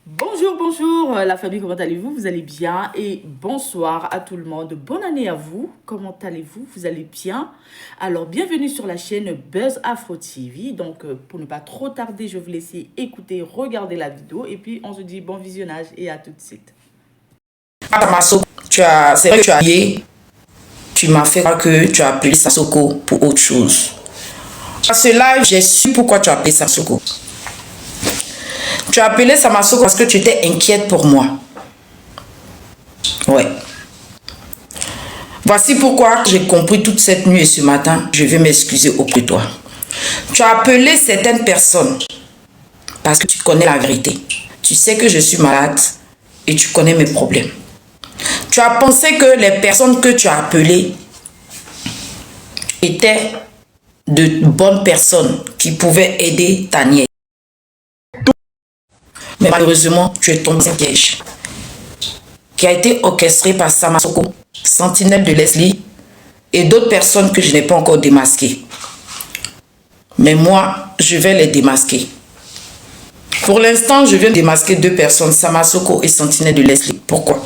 Bonjour, bonjour la famille, comment allez-vous? Vous allez bien? Et bonsoir à tout le monde. Bonne année à vous. Comment allez-vous? Vous allez bien? Alors, bienvenue sur la chaîne Buzz Afro TV. Donc, pour ne pas trop tarder, je vais vous laisser écouter, regarder la vidéo. Et puis, on se dit bon visionnage et à tout de suite. Samassoko, c'est vrai que tu m'as fait croire que tu as appelé Samassoko pour autre chose. À ce live, j'ai su pourquoi tu as appelé Samassoko. Tu as appelé Samassoko parce que tu étais inquiète pour moi. Ouais. Voici pourquoi j'ai compris toute cette nuit et ce matin, je vais m'excuser auprès de toi. Tu as appelé certaines personnes parce que tu connais la vérité. Tu sais que je suis malade et tu connais mes problèmes. Tu as pensé que les personnes que tu as appelées étaient de bonnes personnes qui pouvaient aider ta nièce. Mais malheureusement, tu es tombé dans un piège qui a été orchestré par Samassoko, sentinelle de Leslie et d'autres personnes que je n'ai pas encore démasquées. Mais moi, je vais les démasquer. Pour l'instant, je viens démasquer deux personnes, Samassoko et sentinelle de Leslie. Pourquoi?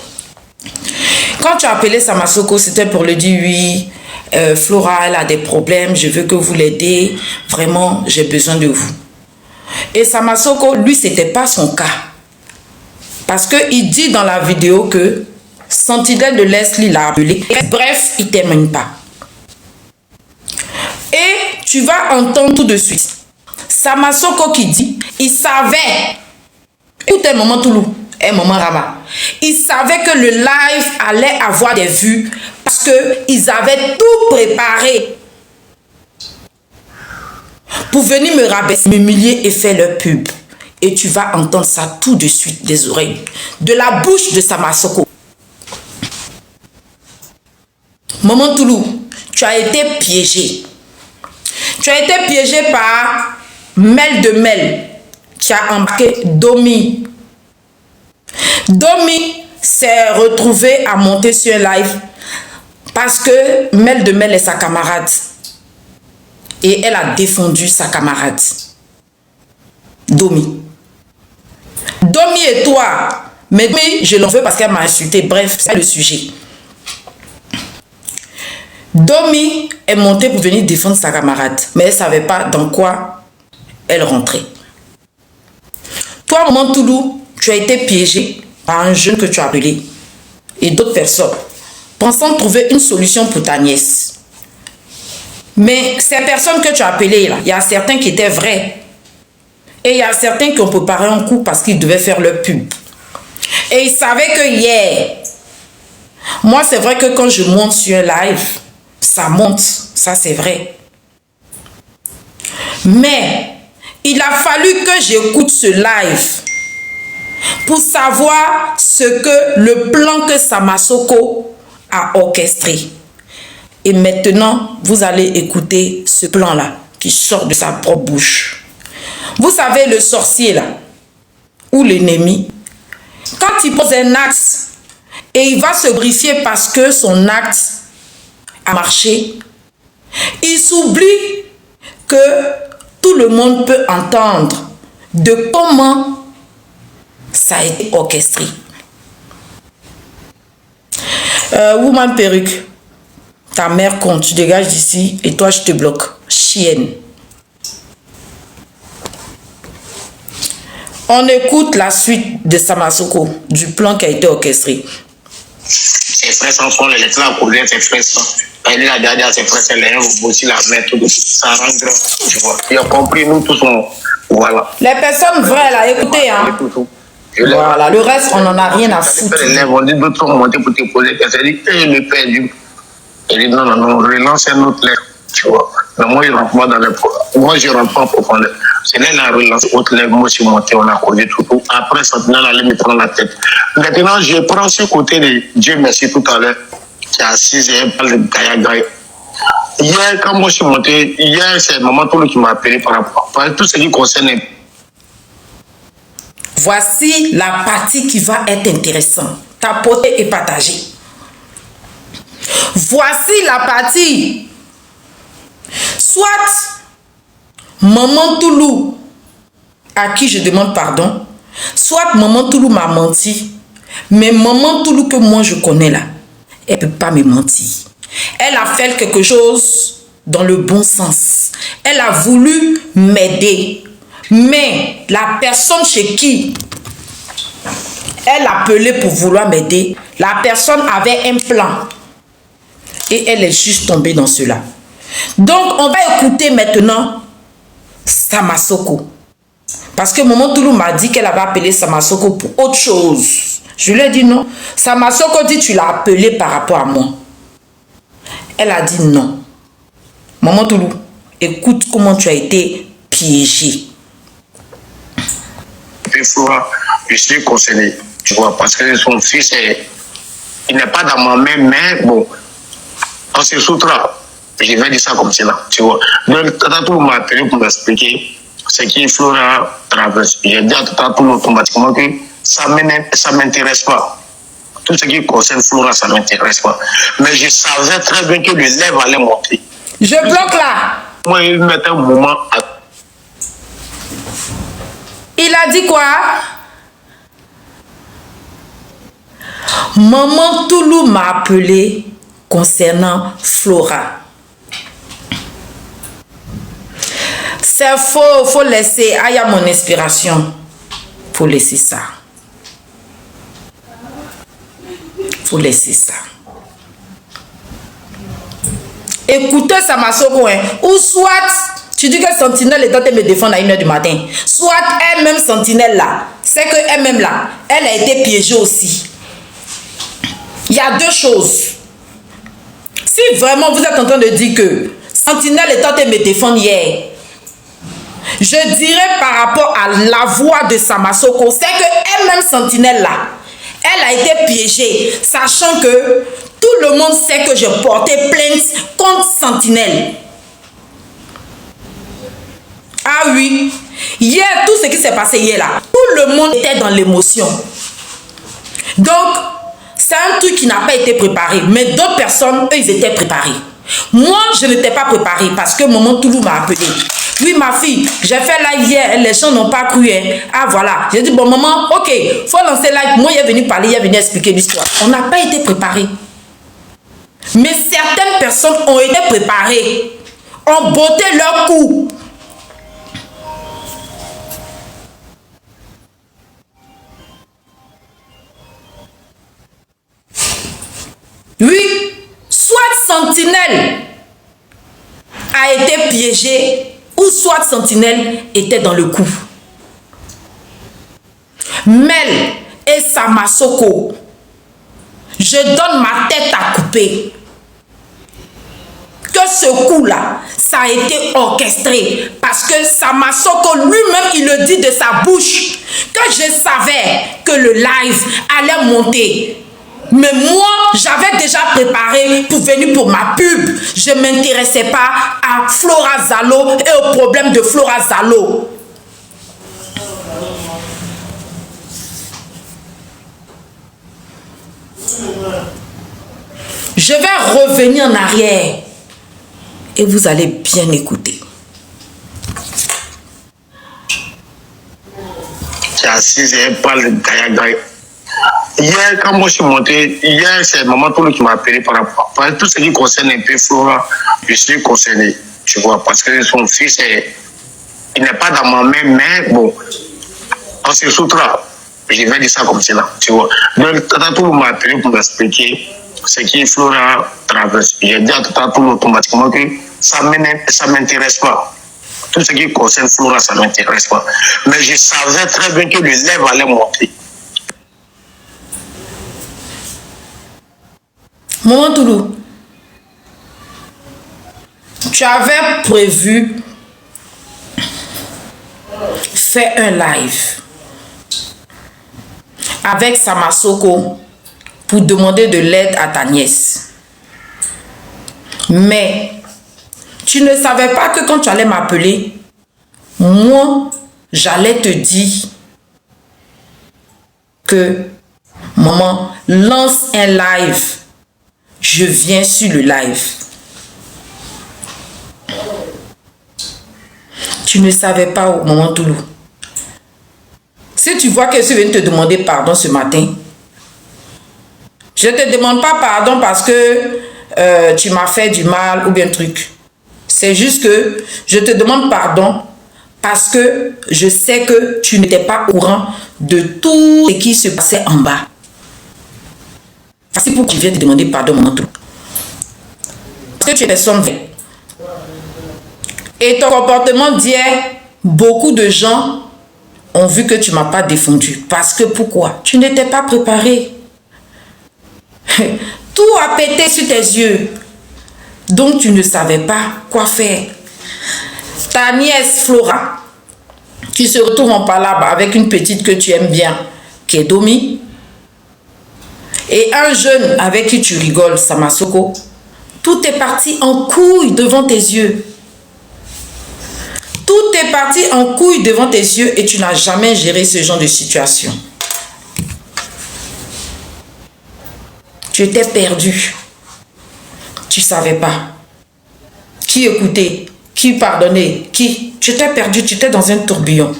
Quand tu as appelé Samassoko, c'était pour lui dire oui, Flora, elle a des problèmes, je veux que vous l'aidez, vraiment, j'ai besoin de vous. Et Samassoko, lui, ce n'était pas son cas. Parce qu'il dit dans la vidéo que sentinelle de Leslie l'a appelé. Bref, il ne t'aime même pas. Et tu vas entendre tout de suite Samassoko qui dit, il savait, écoutez, maman Toulou, et maman Rama, il savait que le live allait avoir des vues parce qu'ils avaient tout préparé pour venir me rabaisser, m'humilier et faire leur pub. Et tu vas entendre ça tout de suite des oreilles, de la bouche de Samassoko. Maman Toulou, tu as été piégé. Tu as été piégé par Mel de Mel qui a embarqué Domi. Domi s'est retrouvé à monter sur un live parce que Mel de Mel est sa camarade. Et elle a défendu sa camarade. Domi. Domi et toi. Mais Domi, je l'en veux parce qu'elle m'a insulté. Bref, c'est le sujet. Domi est montée pour venir défendre sa camarade. Mais elle ne savait pas dans quoi elle rentrait. Toi, maman Toulou, tu as été piégé par un jeune que tu as appelé. Et d'autres personnes. Pensant trouver une solution pour ta nièce. Mais ces personnes que tu as appelées là, il y a certains qui étaient vrais. Et il y a certains qui ont préparé un coup parce qu'ils devaient faire leur pub. Et ils savaient que hier, moi c'est vrai que quand je monte sur un live, ça monte, ça c'est vrai. Mais il a fallu que j'écoute ce live pour savoir ce que le plan que Samassoko a orchestré. Et maintenant, vous allez écouter ce plan-là qui sort de sa propre bouche. Vous savez, le sorcier là, ou l'ennemi, quand il pose un acte et il va se briefer parce que son acte a marché, il s'oublie que tout le monde peut entendre de comment ça a été orchestré. Woman perruque. Ta mère compte, tu dégages d'ici et toi je te bloque. Chienne. On écoute la suite de Samassoko, du plan qui a été orchestré. Ses frères sont forts, les lettres à courir, ses frères sont. Elle est la dernière, ses frères, c'est l'air, vous aussi la main, tout de suite. Ça rend grand. Tu vois. Il a compris, nous tous, voilà. Les personnes vraies là, écoutez, hein. Voilà, le reste, on n'en a rien à foutre. Les élèves ont dit, d'autres sont montés pour te poser des questions. Elle dit, je l'ai perdu. Il dit non, relance un autre lèvre, tu vois. Mais moi, je rentre pas dans le moi, je rentre pas en profondeur. C'est là, la relance, autre lèvre, moi, je suis monté, on a causé tout. Après, Sentinelle allait me prendre la tête. Maintenant, je prends ce côté de Dieu merci tout à l'heure, qui est assise et elle parle de Gaïa. Hier, quand moi, je suis monté, hier, c'est maman Toulou qui m'a appelé par rapport à tout ce qui concerne. Voici la partie qui va être intéressante. Tapoter et partager. Voici la partie. Soit Maman Toulou à qui je demande pardon, soit maman Toulou m'a menti, mais maman Toulou que moi je connais là, elle ne peut pas me mentir. Elle a fait quelque chose dans le bon sens. Elle a voulu m'aider. Mais la personne chez qui elle appelait pour vouloir m'aider, la personne avait un plan. Et elle est juste tombée dans cela. Donc, on va écouter maintenant Samasoko. Parce que maman Toulou m'a dit qu'elle avait appelé Samasoko pour autre chose. Je lui ai dit non. Samasoko dit tu l'as appelé par rapport à moi. Elle a dit non. Maman Toulou, écoute comment tu as été piégée. Flora, je suis concerné, tu vois, parce que son fils, il n'est pas dans ma main, mais bon, on se soutra. Je vais dire ça comme cela, tu vois. Donc, Tata Toulou m'a appelé pour m'expliquer ce qui Flora traverse. J'ai dit à Tata Toulou automatiquement que ça ne m'intéresse pas. Tout ce qui concerne Flora, ça ne m'intéresse pas. Mais je savais très bien que le lèvre allait monter. Je bloque là. Moi, il mettait un moment à... Il a dit quoi? Maman Toulou m'a appelé concernant Flora. C'est faux, faut laisser. Ah, il y a mon inspiration. Faut laisser ça. Faut laisser ça. Écoutez Samasoko, hein. Ou soit, tu dis que Sentinelle est en train de me défendre à 1h du matin. Soit elle-même Sentinelle là, c'est que elle-même là, elle a été piégée aussi. Il y a deux choses. Si vraiment vous êtes en train de dire que Sentinelle est en train de me défendre hier, je dirais par rapport à la voix de Samasoko, c'est que elle-même Sentinelle là, elle a été piégée, sachant que tout le monde sait que je portais plainte contre Sentinelle. Ah oui, hier, tout ce qui s'est passé hier là, tout le monde était dans l'émotion. Donc, c'est un truc qui n'a pas été préparé, mais d'autres personnes, eux, ils étaient préparés. Moi, je n'étais pas préparée parce que maman Toulou m'a appelé. Oui, ma fille, j'ai fait live hier, les gens n'ont pas cru. Hein. Ah, voilà. J'ai dit, bon, maman, ok, faut lancer live. Moi, il est venu parler, il est venu expliquer l'histoire. On n'a pas été préparés. Mais certaines personnes ont été préparées, ont botté leur coup. Oui, soit Sentinelle a été piégée, ou soit Sentinelle était dans le coup. Mel et Samasoko, je donne ma tête à couper. Que ce coup-là, ça a été orchestré. Parce que Samasoko lui-même, il le dit de sa bouche, que je savais que le live allait monter. Mais moi, j'avais déjà préparé pour venir pour ma pub. Je ne m'intéressais pas à Flora Zalo et au problème de Flora Zalo. Je vais revenir en arrière et vous allez bien écouter. Qui assise et elle parle de Gaïa. Hier, quand moi je suis monté, hier, c'est maman Toulou qui m'a appelé par rapport à tout ce qui concerne un peu Flora, je suis concerné, tu vois, parce que son fils, il n'est pas dans ma main, mais bon, on se soutra. Je vais dire ça comme cela, tu vois. Donc, Tata Toulou m'a appelé pour m'expliquer ce qui Flora traverse. J'ai dit à Tata Toulou automatiquement que ça ne m'intéresse pas. Tout ce qui concerne Flora, ça ne m'intéresse pas. Mais je savais très bien que le lèvre allait monter. Maman Toulou, tu avais prévu faire un live avec Samasoko pour demander de l'aide à ta nièce. Mais tu ne savais pas que quand tu allais m'appeler, moi, j'allais te dire que maman, lance un live. Je viens sur le live. Tu ne savais pas, maman Toulou, Si tu vois que je suis venu te demander pardon ce matin, je ne te demande pas pardon parce que tu m'as fait du mal ou bien truc. C'est juste que je te demande pardon parce que je sais que tu n'étais pas au courant de tout ce qui se passait en bas. C'est pourquoi je viens te demander pardon, mon tout. Parce que tu es personne vraie. Et ton comportement d'hier, beaucoup de gens ont vu que tu ne m'as pas défendu. Parce que pourquoi? Tu n'étais pas préparé. Tout a pété sur tes yeux. Donc tu ne savais pas quoi faire. Ta nièce Flora, qui se retrouve en palabre avec une petite que tu aimes bien, qui est Domi, et un jeune avec qui tu rigoles, Samasoko, tout est parti en couille devant tes yeux. Tout est parti en couille devant tes yeux et tu n'as jamais géré ce genre de situation. Tu étais perdu. Tu ne savais pas qui écouter, qui pardonner, qui. Tu étais perdu, tu étais dans un tourbillon.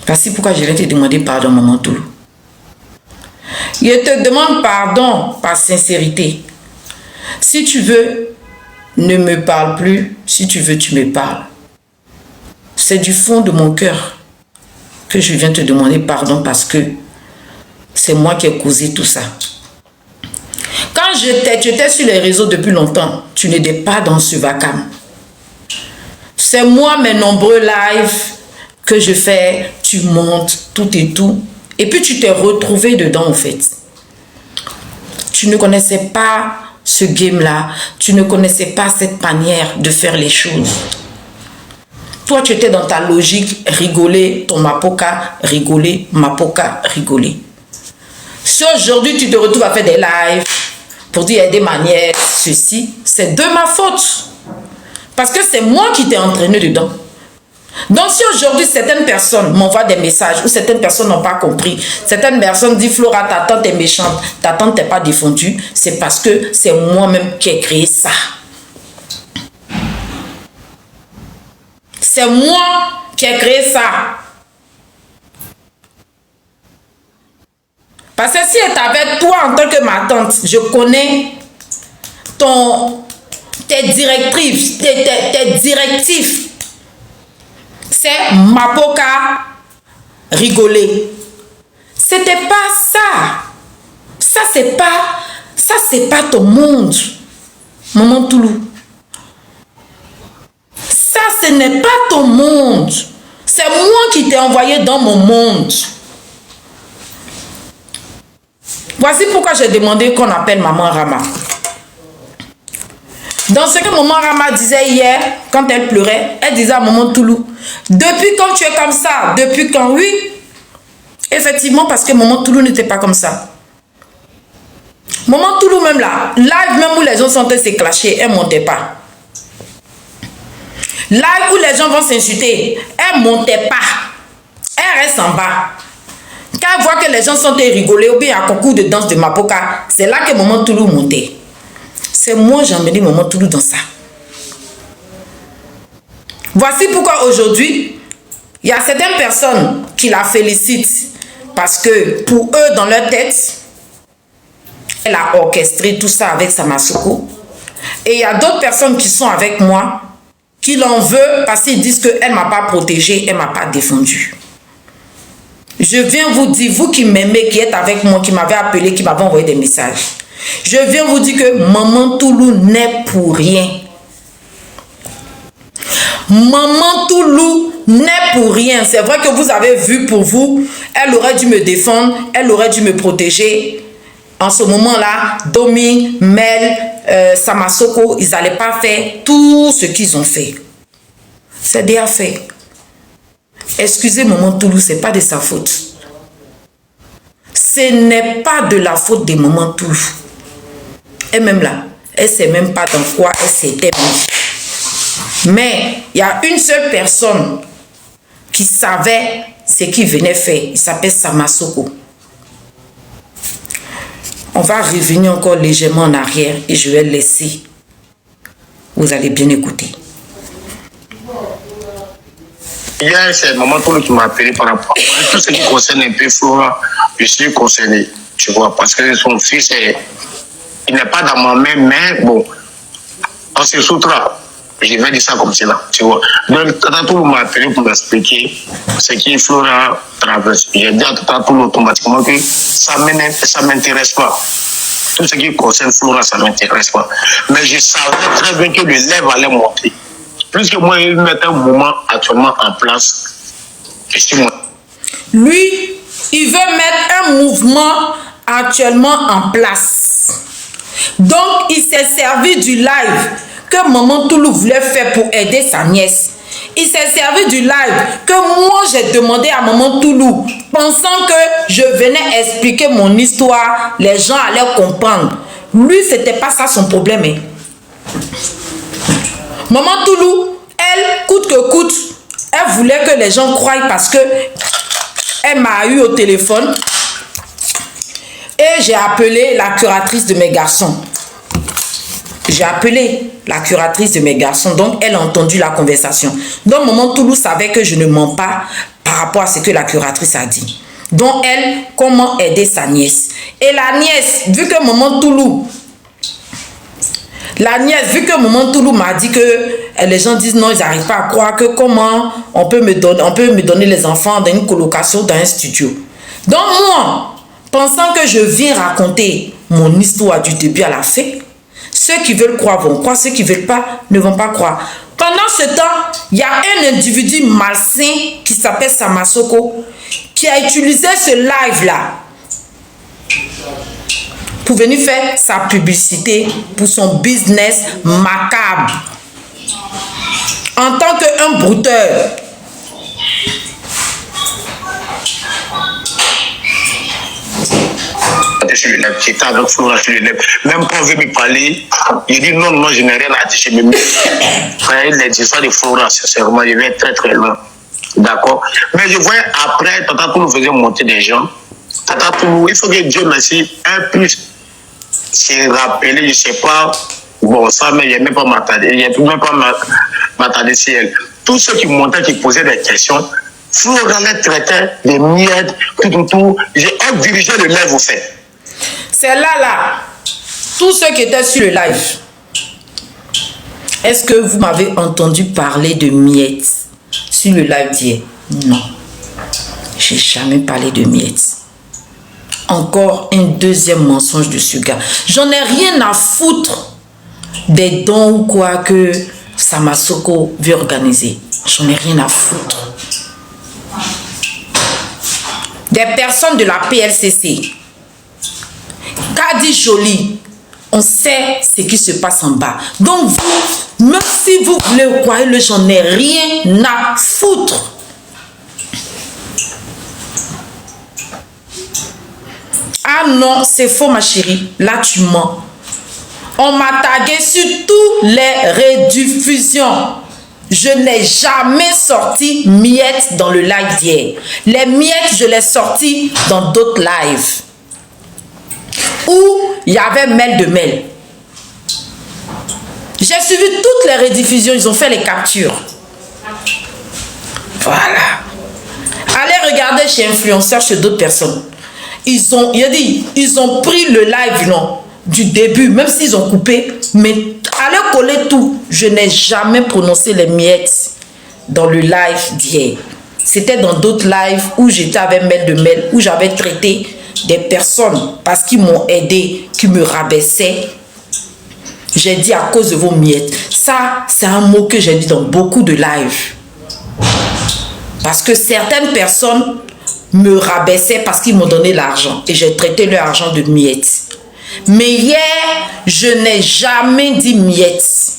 Voici pourquoi je viens te demander pardon, maman Toulou. Je te demande pardon par sincérité. Si tu veux, ne me parle plus. Si tu veux, tu me parles. C'est du fond de mon cœur que je viens te demander pardon parce que c'est moi qui ai causé tout ça. Quand tu étais sur les réseaux depuis longtemps, tu n'étais pas dans ce vacarme. C'est moi, mes nombreux lives que je fais, tu montes, tout et tout. Et puis tu t'es retrouvé dedans en fait. Tu ne connaissais pas ce game-là. Tu ne connaissais pas cette manière de faire les choses. Toi, tu étais dans ta logique, rigoler, ton mapoka, rigoler, mapoka, rigoler. Si aujourd'hui tu te retrouves à faire des lives pour dire il y a des manières, ceci, c'est de ma faute. Parce que c'est moi qui t'ai entraîné dedans. Donc si aujourd'hui certaines personnes m'envoient des messages ou certaines personnes n'ont pas compris, certaines personnes disent Flora, ta tante est méchante, ta tante n'est pas défendue, c'est parce que c'est moi-même qui ai créé ça. C'est moi qui ai créé ça. Parce que si elle t'avait, toi en tant que ma tante, je connais tes directives, tes directives. C'est mapoka, rigoler. C'était pas ça. Ça c'est pas ton monde, maman Toulou. Ça, ce n'est pas ton monde. C'est moi qui t'ai envoyé dans mon monde. Voici pourquoi j'ai demandé qu'on appelle maman Rama. Dans ce que maman Rama disait hier, quand elle pleurait, elle disait à maman Toulou, depuis quand tu es comme ça? Depuis quand? Oui. Effectivement, parce que maman Toulou n'était pas comme ça. Maman Toulou même là, live même où les gens sont en train de se clasher, elle ne montait pas. Live où les gens vont s'insulter, elle ne montait pas. Elle reste en bas. Quand elle voit que les gens sont en train de rigoler ou bien à concours de danse de mapoka, c'est là que maman Toulou montait. C'est moi j'ai emmené maman Toulou dans ça. Voici pourquoi aujourd'hui, il y a certaines personnes qui la félicitent parce que pour eux, dans leur tête, elle a orchestré tout ça avec Samasoko. Et il y a d'autres personnes qui sont avec moi qui l'en veulent parce qu'ils disent qu'elle ne m'a pas protégée, elle ne m'a pas défendue. Je viens vous dire, vous qui m'aimez, qui êtes avec moi, qui m'avez appelé, qui m'avez envoyé des messages, je viens vous dire que maman Toulou n'est pour rien. Maman Toulou n'est pour rien. C'est vrai que vous avez vu pour vous, elle aurait dû me défendre, elle aurait dû me protéger. En ce moment-là, Domi, Mel, Samasoko, ils n'allaient pas faire tout ce qu'ils ont fait. C'est déjà fait. Excusez maman Toulou, ce n'est pas de sa faute. Ce n'est pas de la faute de maman Toulou. Elle-même là, elle ne sait même pas dans quoi elle s'était mise. Mais il y a une seule personne qui savait ce qu'il venait faire. Il s'appelle Samasoko. On va revenir encore légèrement en arrière et je vais laisser. Vous allez bien écouter. Hier, c'est maman Toulou qui m'a appelé par rapport à tout ce qui concerne un peu Flora. Je suis concerné, tu vois, parce que son fils, il n'est pas dans ma main, mais bon, on se soutra. Je vais dire ça comme cela, tu vois. Donc, Tata Toulou m'a appelé pour m'expliquer ce qui Flora traverse. J'ai dit à Tata Toulou automatiquement que ça ne m'intéresse pas. Tout ce qui concerne Flora, ça ne m'intéresse pas. Mais je savais très bien que le lèvre allait monter. Plus que moi, il met un moment actuellement en place. Je suis moi. Lui, il veut mettre un mouvement actuellement en place. Donc, il s'est servi du live que Maman Toulou voulait faire pour aider sa nièce. Il s'est servi du live que moi j'ai demandé à Maman Toulou, pensant que je venais expliquer mon histoire, les gens allaient comprendre. Lui, c'était pas ça son problème. Hein. Maman Toulou, elle, coûte que coûte, elle voulait que les gens croient parce que elle m'a eu au téléphone et j'ai appelé la curatrice de mes garçons. J'ai appelé la curatrice de mes garçons, donc elle a entendu la conversation. Donc Maman Toulou savait que je ne mens pas par rapport à ce que la curatrice a dit. Donc elle, comment aider sa nièce. Et la nièce, vu que Maman Toulou m'a dit que les gens disent non, ils n'arrivent pas à croire que comment on peut me donner les enfants dans une colocation, dans un studio. Donc moi, pensant que je viens raconter mon histoire du début à la fin, ceux qui veulent croire vont croire, ceux qui ne veulent pas ne vont pas croire. Pendant ce temps, il y a un individu malsain qui s'appelle Samasoko qui a utilisé ce live-là pour venir faire sa publicité pour son business macabre. En tant qu'un brouteur. J'étais avec Flora sur le lèvres. Même quand on veut me parler, il dit non, je n'ai rien à dire. Je me mets. Les histoires de Flora, sincèrement, je vais très très loin. D'accord? Mais je voyais après, Tata Toulou faisait monter des gens. Tata Toulou, il faut que Dieu merci, un plus. C'est rappelé, je ne sais pas, bon, ça, mais il n'y a même pas m'attarder sur elle. Tous ceux qui montaient, qui posaient des questions, Flora les traitait des miettes, tout. J'ai dirigé le live au fait. C'est là, tous ceux qui étaient sur le live. Est-ce que vous m'avez entendu parler de miettes sur le live d'hier? Non. J'ai jamais parlé de miettes. Encore un deuxième mensonge de ce gars. J'en ai rien à foutre des dons ou quoi que Samasoko veut organiser. J'en ai rien à foutre. Des personnes de la PLCC. Kadi Jolie, on sait ce qui se passe en bas. Donc vous, même si vous voulez croire, j'en ai rien à foutre. Ah non, c'est faux ma chérie, là tu mens. On m'a tagué sur toutes les rediffusions. Je n'ai jamais sorti miettes dans le live d'hier. Les miettes, je les sortis dans d'autres lives. Où il y avait mail de mail. J'ai suivi toutes les rediffusions, ils ont fait les captures. Voilà. Allez regarder chez influenceurs, chez d'autres personnes. Ils ont pris le live non, du début, même s'ils ont coupé, mais allez coller tout. Je n'ai jamais prononcé les miettes dans le live d'hier. C'était dans d'autres lives où j'étais avec mail de mail, où j'avais traité des personnes parce qu'ils m'ont aidé, qui me rabaissaient. J'ai dit à cause de vos miettes. Ça, c'est un mot que j'ai dit dans beaucoup de lives. Parce que certaines personnes me rabaissaient parce qu'ils m'ont donné l'argent et j'ai traité leur argent de miettes. Mais hier, je n'ai jamais dit miettes.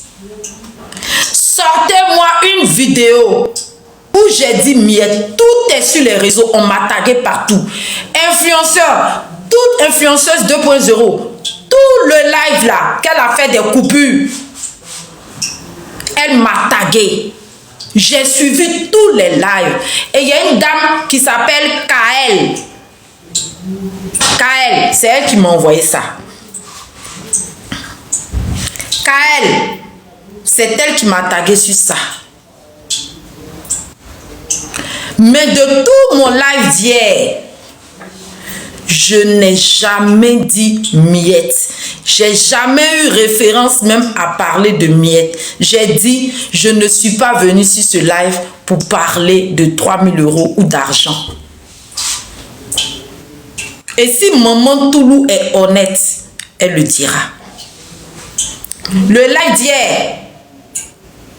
Sortez-moi une vidéo où j'ai dit miettes. Tout est sur les réseaux, on m'a tagué partout. Influenceur, toute influenceuse 2.0, tout le live là, qu'elle a fait des coupures, elle m'a tagué. J'ai suivi tous les lives. Et il y a une dame qui s'appelle Kael. Kael, c'est elle qui m'a envoyé ça. Kael, c'est elle qui m'a tagué sur ça. Mais de tout mon live d'hier, je n'ai jamais dit miette. J'ai jamais eu référence même à parler de miette. J'ai dit, je ne suis pas venue sur ce live pour parler de 3000 € ou d'argent. Et si Maman Toulou est honnête, elle le dira. Le live d'hier,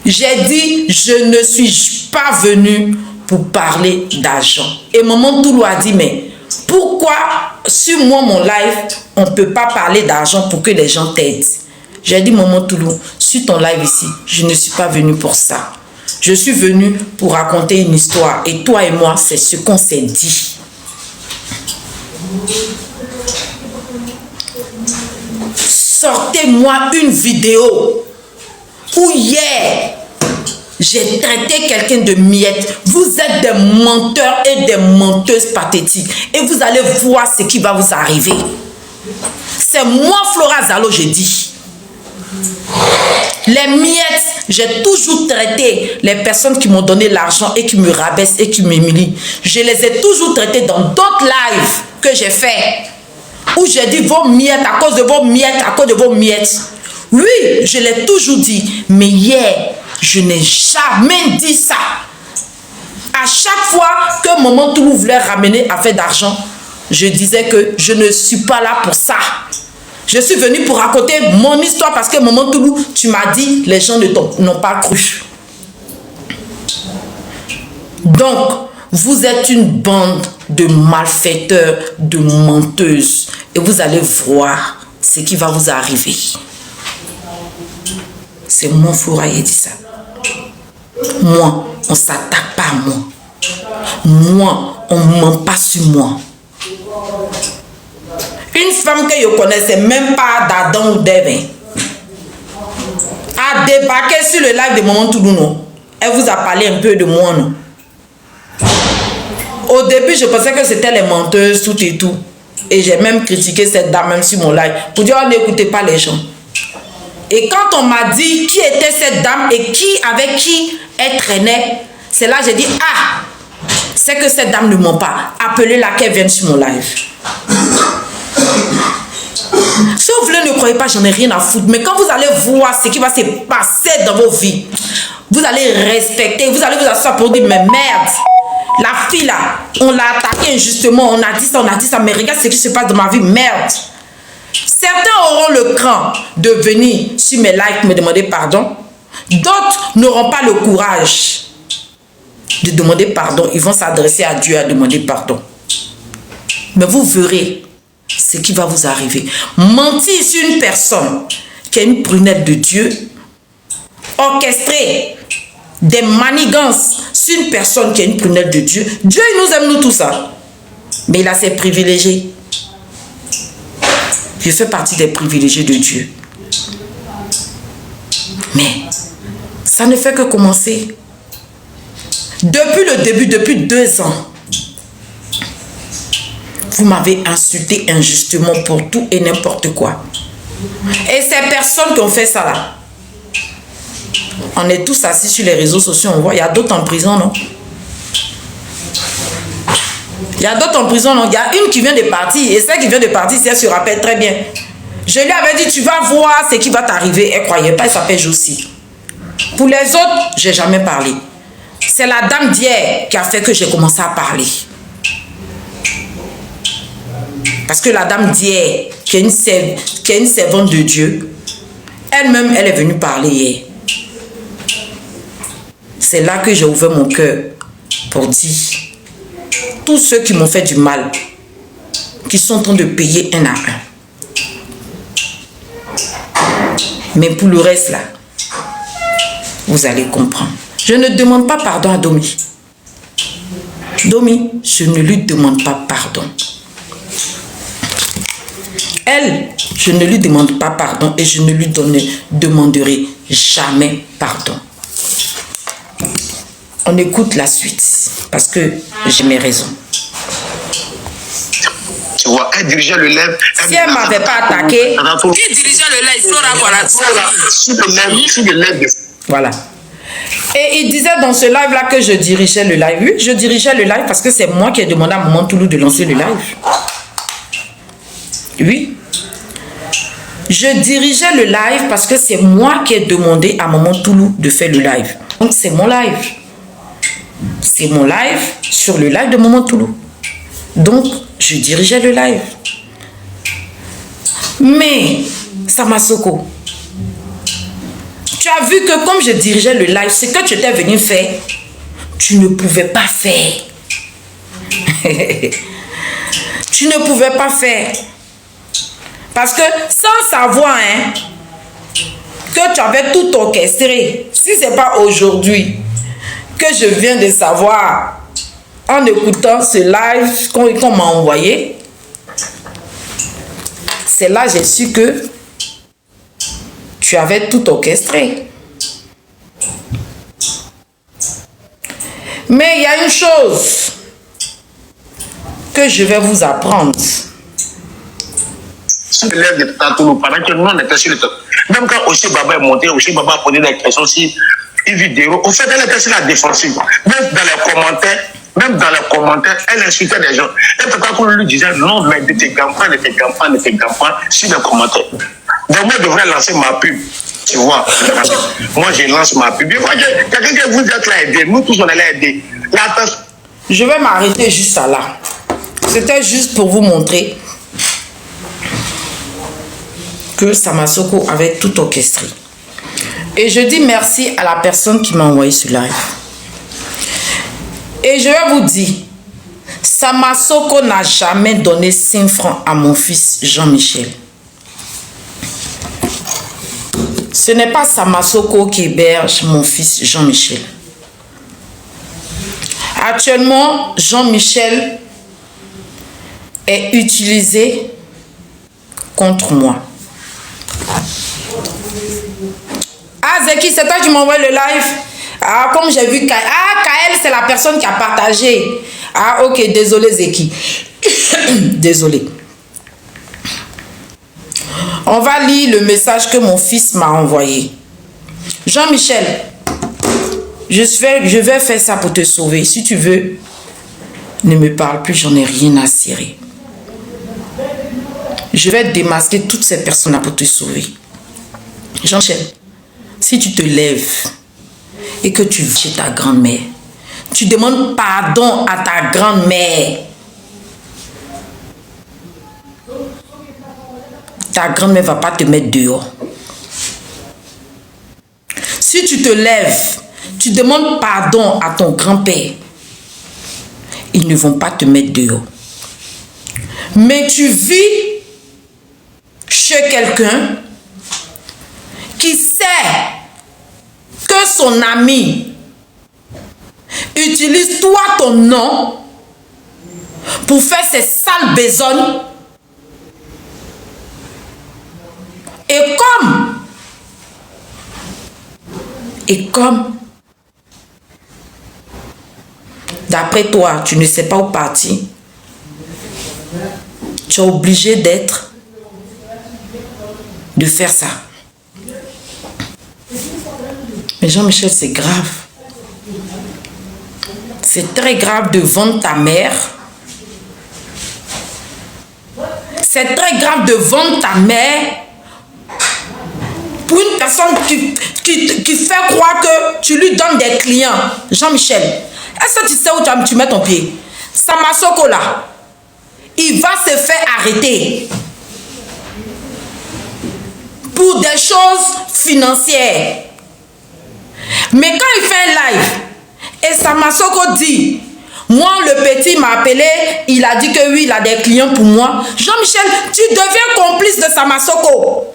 j'ai dit, je ne suis pas venue pour parler d'argent. Et Maman Toulou a dit, mais pourquoi sur moi, mon live, on ne peut pas parler d'argent pour que les gens t'aident? J'ai dit, Maman Toulou, sur ton live ici, je ne suis pas venue pour ça. Je suis venue pour raconter une histoire. Et toi et moi, c'est ce qu'on s'est dit. Sortez-moi une vidéo où hier, j'ai traité quelqu'un de miette. Vous êtes des menteurs et des menteuses pathétiques. Et vous allez voir ce qui va vous arriver. C'est moi, Flora Zalo, je dis. Les miettes, j'ai toujours traité les personnes qui m'ont donné l'argent et qui me rabaissent et qui m'humilient. Je les ai toujours traitées dans d'autres lives que j'ai fait. Où j'ai dit vos miettes, à cause de vos miettes, à cause de vos miettes. Oui, je l'ai toujours dit. Mais hier, je n'ai jamais dit ça. À chaque fois que Maman Toulou voulait ramener affaire d'argent, je disais que je ne suis pas là pour ça. Je suis venue pour raconter mon histoire parce que Maman Toulou, tu m'as dit, les gens n'ont pas cru. Donc, vous êtes une bande de malfaiteurs, de menteuses. Et vous allez voir ce qui va vous arriver. C'est mon Flora qui dit ça. Moi, on ne s'attaque pas à moi. Moi, on ne ment pas sur moi. Une femme que je connaissais même pas d'Adam ou d'Ève a débarqué sur le live de Maman Toulou, non? Elle vous a parlé un peu de moi, non? Au début, je pensais que c'était les menteuses, tout et tout. Et j'ai même critiqué cette dame même sur mon live. Pour dire, oh, n'écoutez pas les gens. Et quand on m'a dit qui était cette dame et avec qui elle traînait, c'est là que j'ai dit, ah, c'est que cette dame ne ment pas. Appelez-la qu'elle vienne sur mon live. Si vous voulez, ne croyez pas, j'en ai rien à foutre. Mais quand vous allez voir ce qui va se passer dans vos vies, vous allez respecter, vous allez vous asseoir pour dire, mais merde, la fille là, on l'a attaquée injustement, on a dit ça, mais regarde ce qui se passe dans ma vie, merde. Certains auront le cran de venir sur mes likes me demander pardon. D'autres n'auront pas le courage de demander pardon. Ils vont s'adresser à Dieu à demander pardon. Mais vous verrez ce qui va vous arriver. Mentir sur une personne qui a une prunelle de Dieu, orchestrer des manigances sur une personne qui a une prunelle de Dieu. Dieu, il nous aime, nous, tout ça. Mais il a ses privilégiés. Je fais partie des privilégiés de Dieu. Mais ça ne fait que commencer. Depuis le début, depuis 2 ans, vous m'avez insulté injustement pour tout et n'importe quoi. Et ces personnes qui ont fait ça là, on est tous assis sur les réseaux sociaux, on voit, il y a d'autres en prison, non? Il y a d'autres en prison, non? Il y a une qui vient de partir, et celle qui vient de partir, si elle se rappelle très bien. Je lui avais dit, tu vas voir ce qui va t'arriver. Elle ne croyait pas, elle s'appelle Josie. Pour les autres, je n'ai jamais parlé. C'est la dame d'hier qui a fait que j'ai commencé à parler. Parce que la dame d'hier, qui est une servante de Dieu, elle-même, elle est venue parler hier. C'est là que j'ai ouvert mon cœur pour dire, tous ceux qui m'ont fait du mal, qui sont en train de payer un à un. Mais pour le reste là, vous allez comprendre. Je ne demande pas pardon à Domi. Domi, je ne lui demande pas pardon. Elle, je ne lui demande pas pardon et je ne lui demanderai jamais pardon. On écoute la suite parce que j'ai mes raisons. Tu vois, elle dirigeait le live. Si elle ne m'avait pas attaqué, qui dirigeait le live? Flora, voilà. Sur le live. Voilà. Et il disait dans ce live-là que je dirigeais le live. Oui, je dirigeais le live parce que c'est moi qui ai demandé à Maman Toulou de lancer le live. Oui. Je dirigeais le live parce que c'est moi qui ai demandé à Maman Toulou de faire le live. Donc c'est mon live. C'est mon live sur le live de Maman Toulou. Donc je dirigeais le live. Mais, Samasoko, tu as vu que comme je dirigeais le live, ce que tu étais venu faire, tu ne pouvais pas faire. Tu ne pouvais pas faire. Parce que sans savoir que tu avais tout orchestré, si ce n'est pas aujourd'hui que je viens de savoir en écoutant ce live qu'on m'a envoyé, c'est là que j'ai su que tu avais tout orchestré. Mais il y a une chose que je vais vous apprendre. Pendant que nous on était sur le top. Même quand Oshé Baba est monté, Oshé Baba a posé des questions sur une vidéo. Au fait, elle était sur la défensive. Même dans les commentaires, elle insultait les gens. Et pourquoi qu'on lui disait non, mais ne te gamme pas, sur les commentaires. Donc moi, je devrais lancer ma pub. Tu vois, moi je lance ma pub. Quelqu'un qui vous êtes là aider, nous tous on est là aider. Je vais m'arrêter juste à là. C'était juste pour vous montrer que Samasoko avait tout orchestré. Et je dis merci à la personne qui m'a envoyé ce live. Et je vais vous dire, Samasoko n'a jamais donné 5 francs à mon fils Jean-Michel. Ce n'est pas Samasoko qui héberge mon fils Jean-Michel. Actuellement, Jean-Michel est utilisé contre moi. Ah, Zeki, c'est toi qui m'envoie le live. Ah, comme j'ai vu Kael. Ah, Kael, c'est la personne qui a partagé. Ah, ok, désolé Zeki. Désolé. On va lire le message que mon fils m'a envoyé. Jean-Michel, je vais faire ça pour te sauver. Si tu veux, ne me parle plus, j'en ai rien à cirer. Je vais démasquer toutes ces personnes-là pour te sauver. Jean-Michel, si tu te lèves et que tu vas chez ta grand-mère, tu demandes pardon à ta grand-mère. Ta grand-mère ne va pas te mettre dehors. Si tu te lèves, tu demandes pardon à ton grand-père, ils ne vont pas te mettre dehors. Mais tu vis chez quelqu'un qui sait que son ami utilise toi ton nom pour faire ses sales besognes. Et comme d'après toi, tu ne sais pas où partir, tu es obligé de faire ça. Mais Jean-Michel, c'est grave. C'est très grave de vendre ta mère. C'est très grave de vendre ta mère pour une personne qui fait croire que tu lui donnes des clients. Jean-Michel, est-ce que tu sais où tu mets ton pied? Samasoko là, il va se faire arrêter pour des choses financières. Mais quand il fait un live et Samasoko dit, moi le petit m'a appelé, il a dit que oui, il a des clients pour moi. Jean-Michel, tu deviens complice de Samasoko.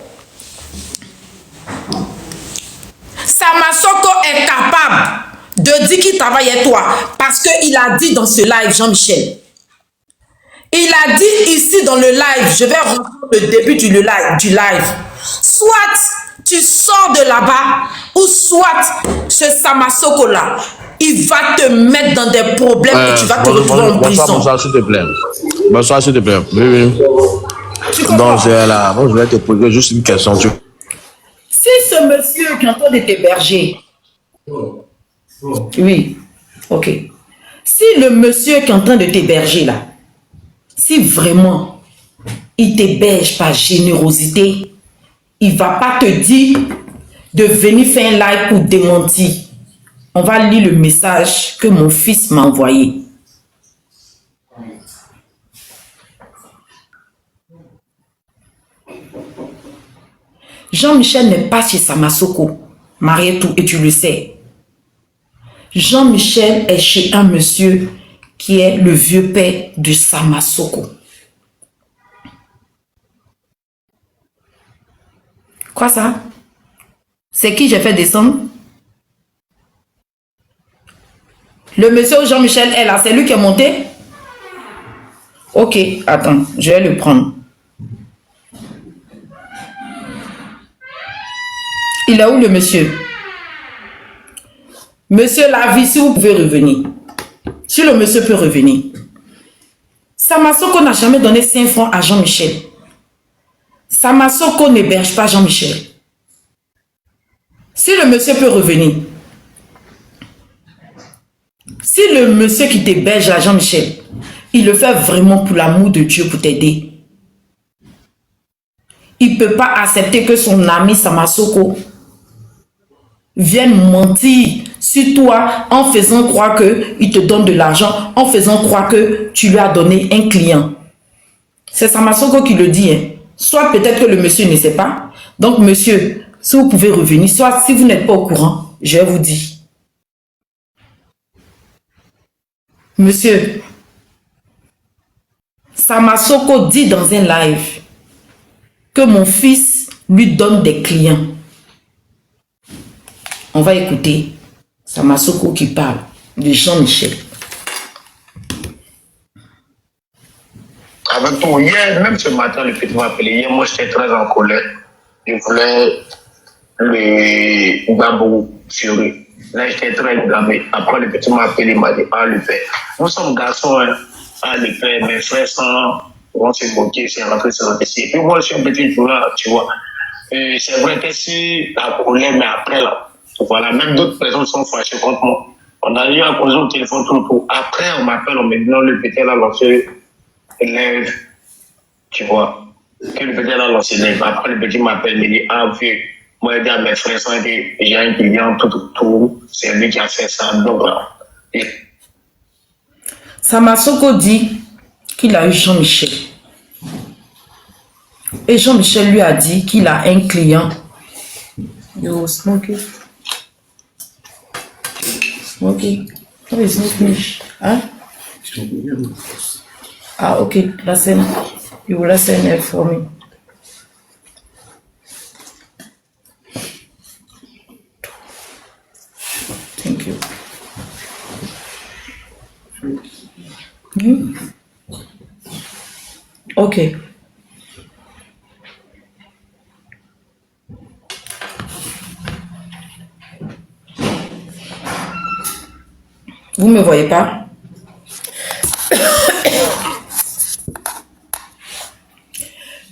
Samasoko est capable de dire qu'il travaille avec toi parce qu'il a dit dans ce live, Jean-Michel. Il a dit ici dans le live, je vais reprendre le début du live. Soit tu sors de là-bas, ou soit ce Samasoko là, il va te mettre dans des problèmes et tu vas te retrouver en prison. Bonsoir, s'il te plaît. Bonsoir, s'il te plaît. Oui. Donc, là, bon, je vais te poser juste une question. Si ce monsieur qui est en train de t'héberger Oui. Ok. Si le monsieur qui est en train de t'héberger là, si vraiment il t'héberge par générosité, il ne va pas te dire de venir faire un live pour démentir. On va lire le message que mon fils m'a envoyé. Jean-Michel n'est pas chez Samasoko, Marietou, et tu le sais. Jean-Michel est chez un monsieur qui est le vieux père de Samasoko. Quoi ça? C'est qui j'ai fait descendre? Le monsieur Jean-Michel est là, c'est lui qui est monté? Ok, attends, je vais le prendre. Il est où le monsieur? Monsieur Lavi, si vous pouvez revenir. Si le monsieur peut revenir. Samasoko n'a jamais donné 5 francs à Jean-Michel. Samasoko n'héberge pas Jean-Michel. Si le monsieur peut revenir. Si le monsieur qui t'héberge à Jean-Michel, il le fait vraiment pour l'amour de Dieu pour t'aider. Il ne peut pas accepter que son ami Samasoko vienne mentir sur toi en faisant croire qu'il te donne de l'argent, en faisant croire que tu lui as donné un client. C'est Samasoko qui le dit. Hein. Soit peut-être que le monsieur ne sait pas. Donc monsieur, si vous pouvez revenir, soit si vous n'êtes pas au courant, je vais vous dire. Monsieur, Samasoko dit dans un live que mon fils lui donne des clients. On va écouter Samasoko qui parle de Jean-Michel. Avec tout, hier, même ce matin, le petit m'a appelé. Hier, moi, j'étais très en colère. Je voulais le babou furie. Là, j'étais très gavé. Après, le petit m'a appelé, il m'a dit, ah, le père. Nous sommes garçons, hein. Ah, le père, mes frères vont se moquer, c'est rentré sur le PC. Et puis moi, je suis un petit joueur, tu vois. C'est vrai que si la colère, mais après, là, voilà, même d'autres personnes sont fâchées contre moi. On a eu un cause au téléphone tout. Après, on m'appelle, on me dit, non, le petit a lancé l'élève, tu vois. Que le petit a lancé l'élève. Après, le petit m'appelle, il me dit, ah, vieux. Moi, je dis à mes frères, j'ai un client, tout. C'est lui qui a fait ça. Donc, là. Samasoko dit qu'il a eu Jean-Michel. Et Jean-Michel lui a dit qu'il a un client. Yo, Smokey. Smokey. What is Smokey? Hein? Ah, ok. La scène. You will send it for me. Thank you. Ok. Vous me voyez pas?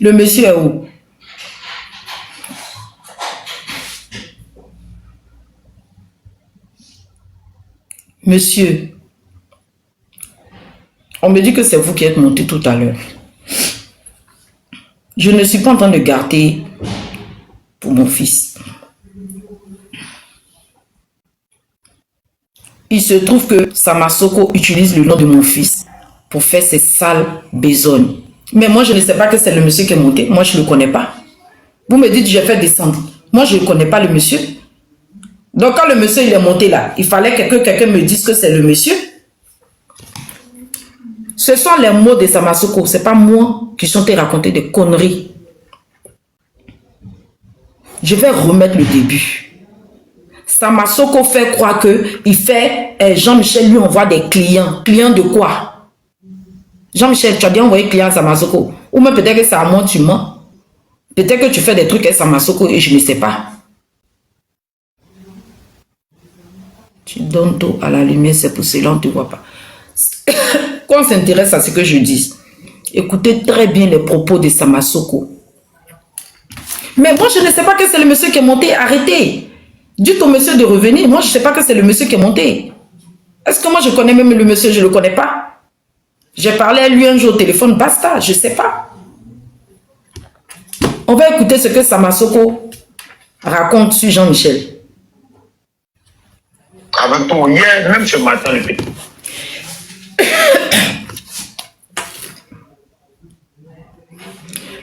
Le monsieur est où? Monsieur, on me dit que c'est vous qui êtes monté tout à l'heure. Je ne suis pas en train de garder pour mon fils. Il se trouve que Samasoko utilise le nom de mon fils pour faire ses sales besognes. Mais moi, je ne sais pas que c'est le monsieur qui est monté. Moi, je ne le connais pas. Vous me dites, je vais descendre. Moi, je ne connais pas le monsieur. Donc, quand le monsieur il est monté là, il fallait que quelqu'un me dise que c'est le monsieur. Ce sont les mots de Samasoko. Ce n'est pas moi qui sont raconter des conneries. Je vais remettre le début. Samasoko fait croire que il fait Jean-Michel lui envoie des clients. Clients de quoi? Jean-Michel, tu as bien envoyé client à Samasoko. Ou même peut-être que c'est à moi tu mens. Peut-être que tu fais des trucs avec Samasoko et je ne sais pas. Tu donnes tout à la lumière, c'est pour cela on ne te voit pas. Quand on s'intéresse à ce que je dis, écoutez très bien les propos de Samasoko. Mais moi je ne sais pas que c'est le monsieur qui est monté. Arrêtez. Dites au monsieur de revenir. Moi, je ne sais pas que c'est le monsieur qui est monté. Est-ce que moi, je connais même le monsieur? Je ne le connais pas. J'ai parlé à lui un jour au téléphone. Basta, je ne sais pas. On va écouter ce que Samasoko raconte sur Jean-Michel. Avec tout, hier, même ce matin, le petit.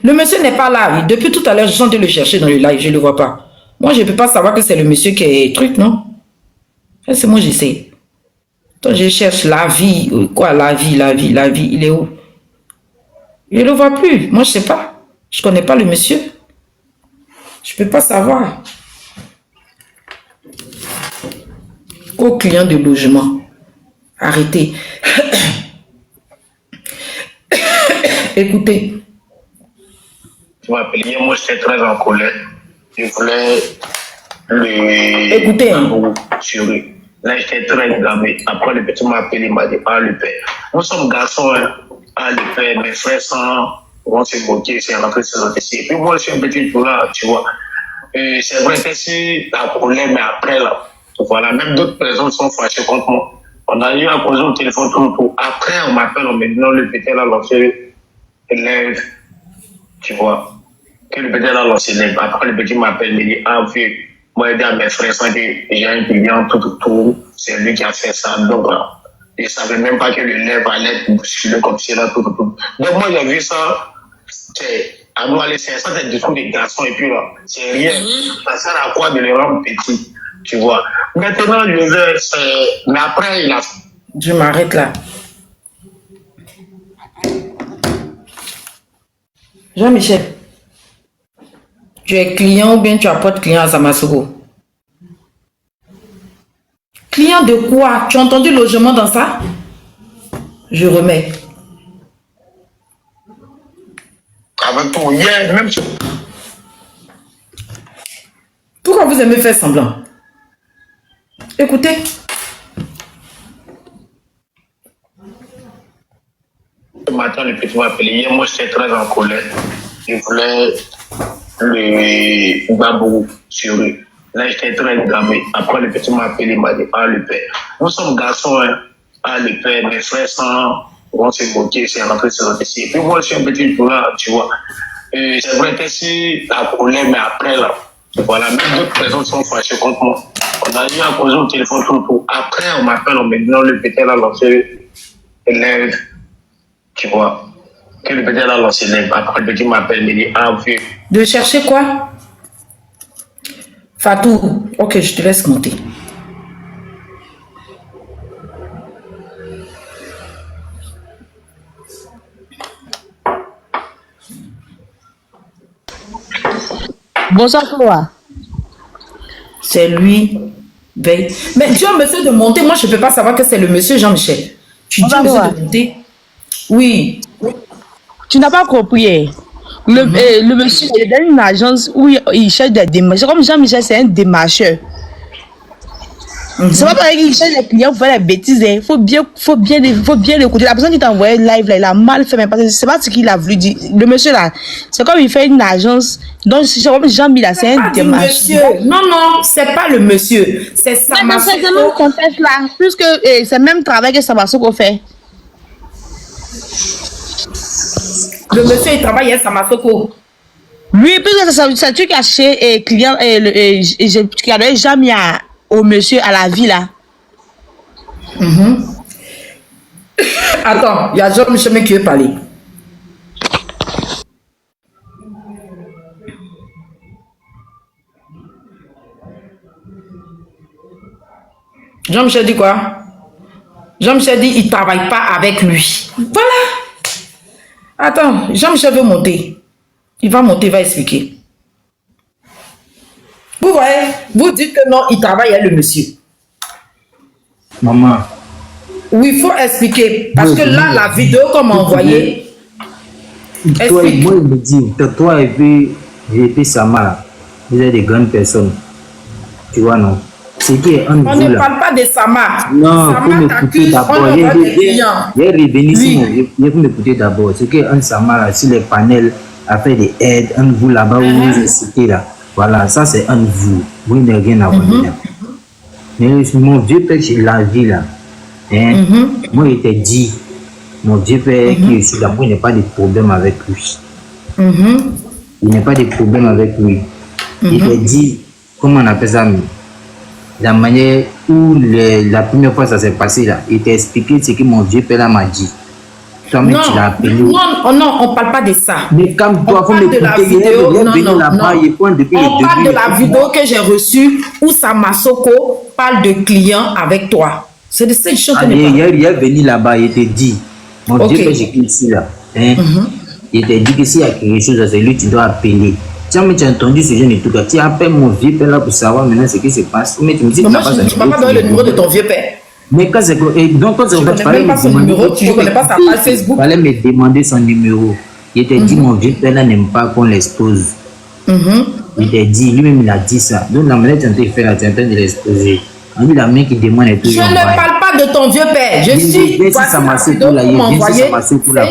Le monsieur n'est pas là. Depuis tout à l'heure, je suis en train de le chercher dans le live. Je ne le vois pas. Moi, je ne peux pas savoir que c'est le monsieur qui est truc, non? C'est moi, j'essaie. Toi, je cherche la vie. Quoi, la vie. Il est où? Je ne le vois plus. Moi, je ne sais pas. Je ne connais pas le monsieur. Je ne peux pas savoir. Au client de logement. Arrêtez. Écoutez. Tu m'as appelé hier, moi j'étais très en colère. Je voulais le. Écoutez. Sur lui. Là j'étais très gavé. Après le petit m'a appelé, il m'a dit, ah le père. Nous sommes garçons, hein. Ah le père, mes frères vont se moquer, c'est rentré sur notre ici. Et puis moi je suis un petit peu là, tu vois. C'est vrai que c'est la colère, mais après là, voilà, même d'autres personnes sont fâchées contre moi. On a eu à causer au téléphone tout. Après on m'appelle, on me dit non, le petit là lancé élève, tu vois. Que le petit là lancé élève. Après le petit m'appelle, il me dit, ah vieux, moi j'ai dit à mes frères, j'ai un client tout, c'est lui qui a fait ça. Donc je ne savais même pas que l'élève allait être bousculé comme si là tout. Donc moi j'ai vu ça, c'est à nous aller, c'est ça, c'est du truc des garçons, et puis là, c'est rien. Ça sert à quoi de les rendre petits, tu vois. Maintenant, mais après, il a. Je m'arrête là. Jean-Michel, tu es client ou bien tu apportes client à Samasoko? Client de quoi? Tu as entendu logement dans ça? Je remets. Avec tout, hier, même. Pourquoi vous aimez faire semblant? Écoutez. Ce matin, le petit m'a appelé. Hier, moi, j'étais très en colère. Je voulais le babou sur lui. Là, j'étais très gavé. Après, le petit m'a appelé, il m'a dit, ah le père. Nous sommes garçons, hein. Ah le père, mes frères vont se moquer, c'est rentré sur notre ici. Et puis moi, je suis un petit peu là, tu vois. C'est vrai que c'est la colère, mais après là, voilà, même d'autres personnes sont fâchées contre moi. On a eu à causer au téléphone tout. Après, on m'appelle, on me dit non, le petit là lancé élève, tu vois. Que le petit là lancé élève. Après, le petit m'appelle, il me dit, ah vieux. De chercher quoi? Fatou, ok, je te laisse monter. Bonsoir, Flora. C'est lui. Mais Dieu, monsieur de monter, moi je ne peux pas savoir que c'est le monsieur Jean-Michel. Tu dis monsieur de monter? Oui. Tu n'as pas compris. Le monsieur il est dans une agence où il cherche des démarcheurs. Comme Jean-Michel, c'est un démarcheur. C'est pas pareil qu'il cherche les clients pour faire des bêtises. Il faut bien l'écouter. La personne qui t'a envoyé live, là, il a mal fait, mais parce que c'est pas ce qu'il a voulu dire. Le monsieur là, c'est comme il fait une agence. Donc, c'est comme Jean-Michel, c'est un démarcheur. Non, c'est pas le monsieur. C'est Samasoko. C'est le même contexte là. Puisque c'est le même travail que Samasoko fait. Le monsieur, il travaille à Samasoko. Oui, puisque c'est tu qui as acheté client qui a donné jamais au monsieur à la vie là. Attends, il y a Jean-Michel qui veut parler. Jean-Michel dit quoi? Jean-Michel dit il ne travaille pas avec lui. Voilà. Attends, Jean-Michel veut monter. Il va monter, il va expliquer. Vous voyez, vous dites que non, il travaille avec le monsieur. Maman. Oui, il faut expliquer. Parce que là, la vidéo qu'on m'a envoyée. Toi, moi, il me dit, toi et puis Sama, vous êtes des grandes personnes. Tu vois, non? C'est qui est un On ne parle pas de Sama. Non, il faut Sama m'écouter d'abord. Il est revenu ici, il faut m'écouter d'abord. C'est qui est un Sama là, sur les panels, a fait des aides, un vous là-bas où vous êtes cité là. Voilà, ça c'est un vous. Vous n'avez rien à voir dedans. Mais mon vieux père, c'est la vie là. Hein? Moi, il était dit, mon vieux père qui est ici là, moi, il n'y a pas de problème avec lui. Il n'y a pas de problème avec lui. Il était dit, comment on appelle ça? La manière où la première fois ça s'est passé là, il t'a expliqué ce que mon vieux père là m'a dit. Toi-même, tu l'as appelé. Non, on ne parle pas de ça. Mais comme toi, on parle de la vidéo. Non. On parle de la vidéo que j'ai reçue où Samasoko parle de clients avec toi. C'est de cette chose que il est venu là-bas, il était dit, mon Dieu, que j'ai ici là. Hein? Il t'a dit que s'il y a quelque chose, c'est lui, tu dois appeler. Tu as entendu ce jeune et tout cas. Tu appelles mon vieux père là pour savoir maintenant ce qui se passe. Mais tu me dis que moi, je ne peux pas donner le numéro de ton vieux père. Mais quand c'est que. Donc, quand c'est que tu fallait me demander. Tu ne connais pas sa page Facebook. Il fallait me demander son numéro. Il t'a dit, mon vieux père là n'aime pas qu'on l'expose. Il t'a dit, lui-même il a dit ça. Donc, la manière dont tu fais là, tu es en train de l'exposer. On dit la main qui demande est toujours. Je ne parle pas de ton vieux père. Je suis. C'est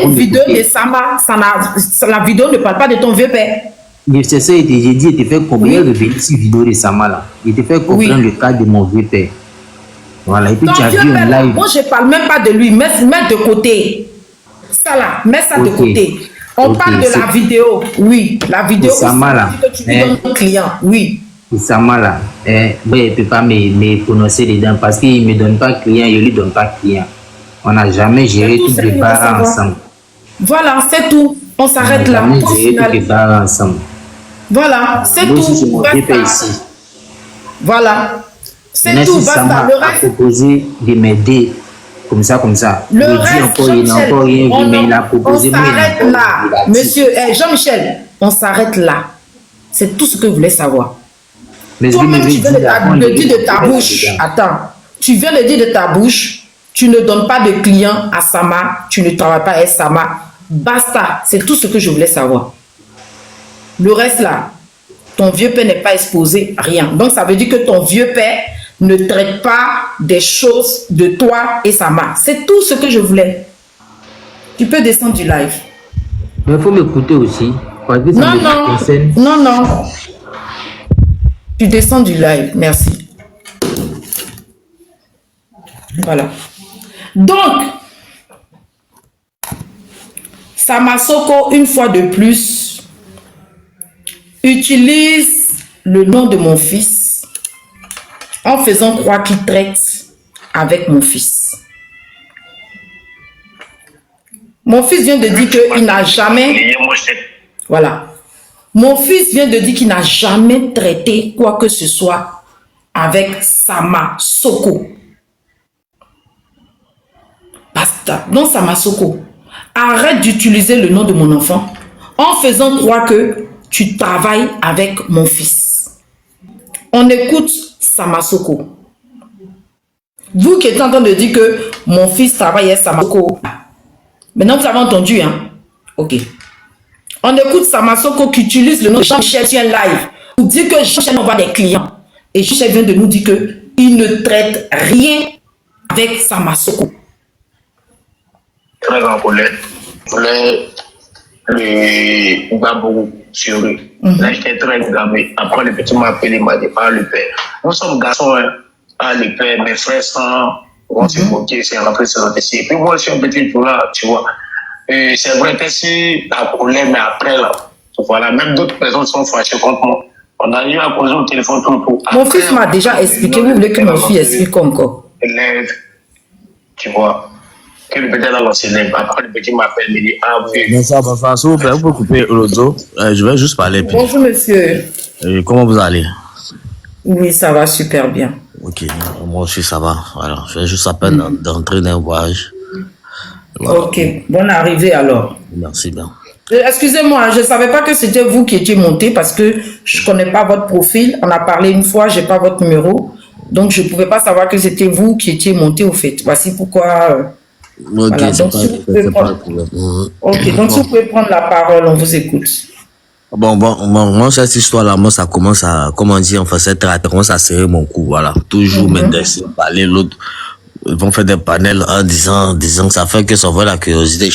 une vidéo de Sama. La vidéo ne parle pas de ton vieux père. C'est ça, j'ai dit, il te fait comprendre. Il y a revenu sur vidéo de Sama là. Il te fait comprendre le cas de mon vieux père. Voilà, et puis tu as vu en live. Moi, je ne parle même pas de lui. Mets de côté. Ça là, mets ça de côté. On parle de la vidéo. Oui, la vidéo où tu lui donnes ton client. Oui. Sama là, il ne peut pas me prononcer dedans parce qu'il ne me donne pas client, je ne lui donne pas client. On n'a jamais géré tous les bars ensemble. Voilà, c'est tout. On s'arrête là. On n'a jamais géré tous les bars ensemble. Voilà, c'est tout. C'est mon vieux père ici. Voilà. C'est tout. Basta. Le reste. Il a proposé de m'aider. Comme ça. Le reste, il n'a encore rien vu, mais il a proposé. On s'arrête là. Monsieur Jean-Michel, on s'arrête là. C'est tout ce que je voulais savoir. Toi-même, tu viens de dire de ta bouche. Attends. Tu viens de dire de ta bouche. Tu ne donnes pas de clients à Sama. Tu ne travailles pas avec Sama. Basta. C'est tout ce que je voulais savoir. Le reste là, ton vieux père n'est pas exposé, rien. Donc ça veut dire que ton vieux père ne traite pas des choses de toi et Sama. C'est tout ce que je voulais. Tu peux descendre du live. Mais il faut m'écouter aussi. Non. Tu descends du live, merci. Voilà. Donc, Samasoko, une fois de plus, utilise le nom de mon fils en faisant croire qu'il traite avec mon fils. Mon fils vient de dire qu'il n'a jamais... Voilà. Mon fils vient de dire qu'il n'a jamais traité quoi que ce soit avec Samasoko. Basta. Donc Samasoko, arrête d'utiliser le nom de mon enfant en faisant croire que tu travailles avec mon fils. On écoute Samasoko. Vous qui êtes en train de dire que mon fils travaille avec Samasoko. Maintenant vous avez entendu, hein? Ok. On écoute Samasoko qui utilise le nom de Jean-Michel sur un live pour dire que Jean-Michel envoie des clients. Et Jean-Michel vient de nous dire qu'il ne traite rien avec Samasoko. Très en colère. Le babou sur eux. Là, j'étais très gavé. Après, le petit m'a appelé, m'a dit, pas le père. Nous sommes garçons, hein. Ah, le père, mes frères sont, on s'est moqué, c'est rentré sur notre ici. Et puis moi, je suis un petit peu là, tu vois. Et c'est vrai que si la colère, mais après, là, voilà, même d'autres personnes sont fâchées contre moi. On a eu à causer au téléphone tout. Mon fils m'a déjà expliqué, vous voulez que mon fils explique encore? Élève, tu vois. Que le petit là, c'est l'élève. Après, le petit m'appelle, il dit, ah oui. Bonsoir, s'il vous plaît, vous pouvez couper l'audio. Je vais juste parler. Puis... Bonjour, monsieur. Comment vous allez? Oui, ça va super bien. Ok, moi aussi, ça va. Voilà, je vais juste à peine d'entrer dans un voyage. Voilà. Ok, bonne arrivée alors. Merci bien. Excusez-moi, je ne savais pas que c'était vous qui étiez monté parce que je ne connais pas votre profil. On a parlé une fois, je n'ai pas votre numéro. Donc, je ne pouvais pas savoir que c'était vous qui étiez monté au fait. Voici pourquoi... Ok, voilà. Donc, si vous pouvez prendre... Ok, donc si vous pouvez prendre la parole, on vous écoute. Bon, moi, cette histoire-là, moi, ça commence à, comment dire, enfin, ça commence à serrer mon cou, voilà. Toujours m'intéresser, parler, l'autre, ils vont faire des panels en disant que ça fait que ça va la curiosité.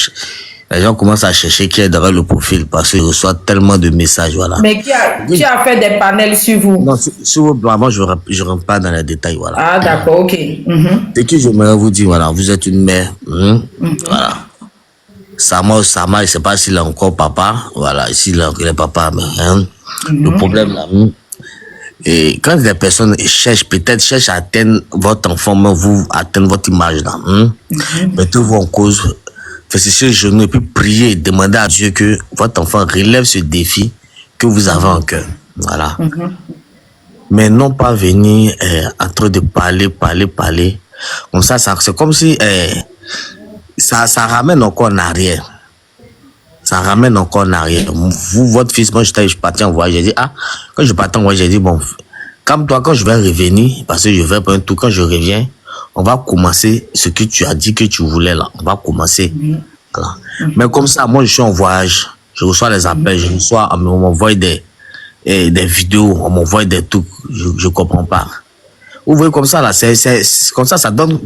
Les gens commencent à chercher qui est derrière le profil parce qu'ils reçoivent tellement de messages, voilà. Mais qui a fait des panels sur vous? Non, sur vos plans, moi, je ne rentre pas dans les détails, voilà. Ah, d'accord, ok. C'est que j'aimerais vous dire, voilà, vous êtes une mère, voilà. Sama, je ne sais pas s'il a encore papa, voilà, s'il est papa, mais le problème là, et quand des personnes cherchent à atteindre votre enfant, mais vous atteindre votre image là, mettez-vous en cause, faites ce genou et puis priez, demandez à Dieu que votre enfant relève ce défi que vous avez en cœur, voilà. Mais non pas venir en train de parler. Comme ça c'est comme si ça ramène encore en arrière. Ça ramène encore en arrière. Vous, votre fils, moi, je partais en voyage. J'ai dit, quand je partais en voyage, j'ai dit, bon, comme toi, quand je vais revenir, parce que je vais prendre tout, quand je reviens, on va commencer ce que tu as dit que tu voulais là. On va commencer. Voilà. Mais comme ça, moi, je suis en voyage. Je reçois les appels, on m'envoie des vidéos, on m'envoie des trucs. Je comprends pas. Vous voyez comme ça là, c'est comme ça donne,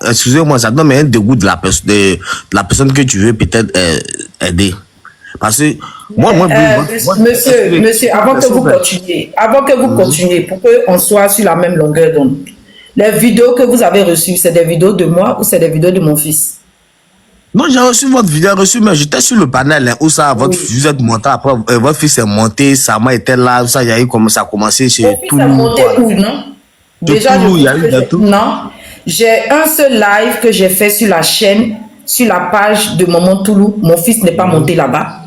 excusez-moi, ça donne un dégoût de la personne que tu veux peut-être aider. Parce que monsieur, avant que vous continuiez, pour qu'on soit sur la même longueur d'onde, les vidéos que vous avez reçues, c'est des vidéos de moi ou c'est des vidéos de mon fils? Non, j'ai reçu votre vidéo, mais j'étais sur le panel où ça, vous êtes monté, après votre fils est monté, Sama était là, ça, il y a eu comme ça a commencé chez tout le monde. Non? Déjà, non, j'ai un seul live que j'ai fait sur la chaîne, sur la page de Maman Toulou. Mon fils n'est pas monté là-bas.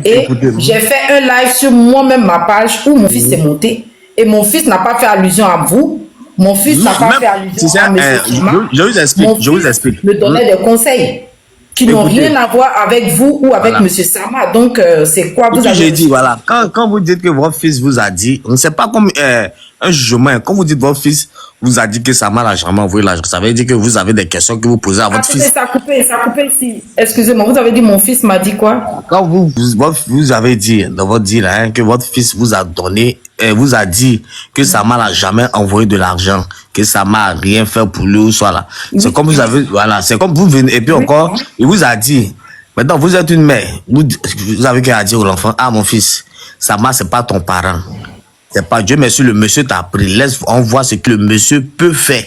Et j'ai fait un live sur moi-même, ma page, où mon fils est monté. Et mon fils n'a pas fait allusion à vous. Mon fils n'a pas fait allusion à M. Sama. Je vous explique. Me donnait des conseils qui n'ont rien à voir avec vous ou avec M. Sama. Donc, c'est quoi vous avez j'ai dit, voilà, quand vous dites que votre fils vous a dit, on ne sait pas comme un jugement. Quand vous dites votre fils vous a dit que Sama n'a jamais envoyé l'argent, ça veut dire que vous avez des questions que vous posez à votre fils. Ça a coupé ici. Excusez-moi, vous avez dit mon fils m'a dit quoi? Quand vous avez dit dans votre deal que votre fils vous a donné, vous a dit que Sama n'a jamais envoyé de l'argent, que Sama n'a rien fait pour lui ou soit là. C'est comme vous avez, voilà, c'est comme vous venez, et puis encore, il vous a dit, maintenant vous êtes une mère, vous avez qu'à dire à l'enfant, mon fils, Sama c'est pas ton parent. C'est pas Dieu merci, le monsieur t'a pris. On voit ce que le monsieur peut faire.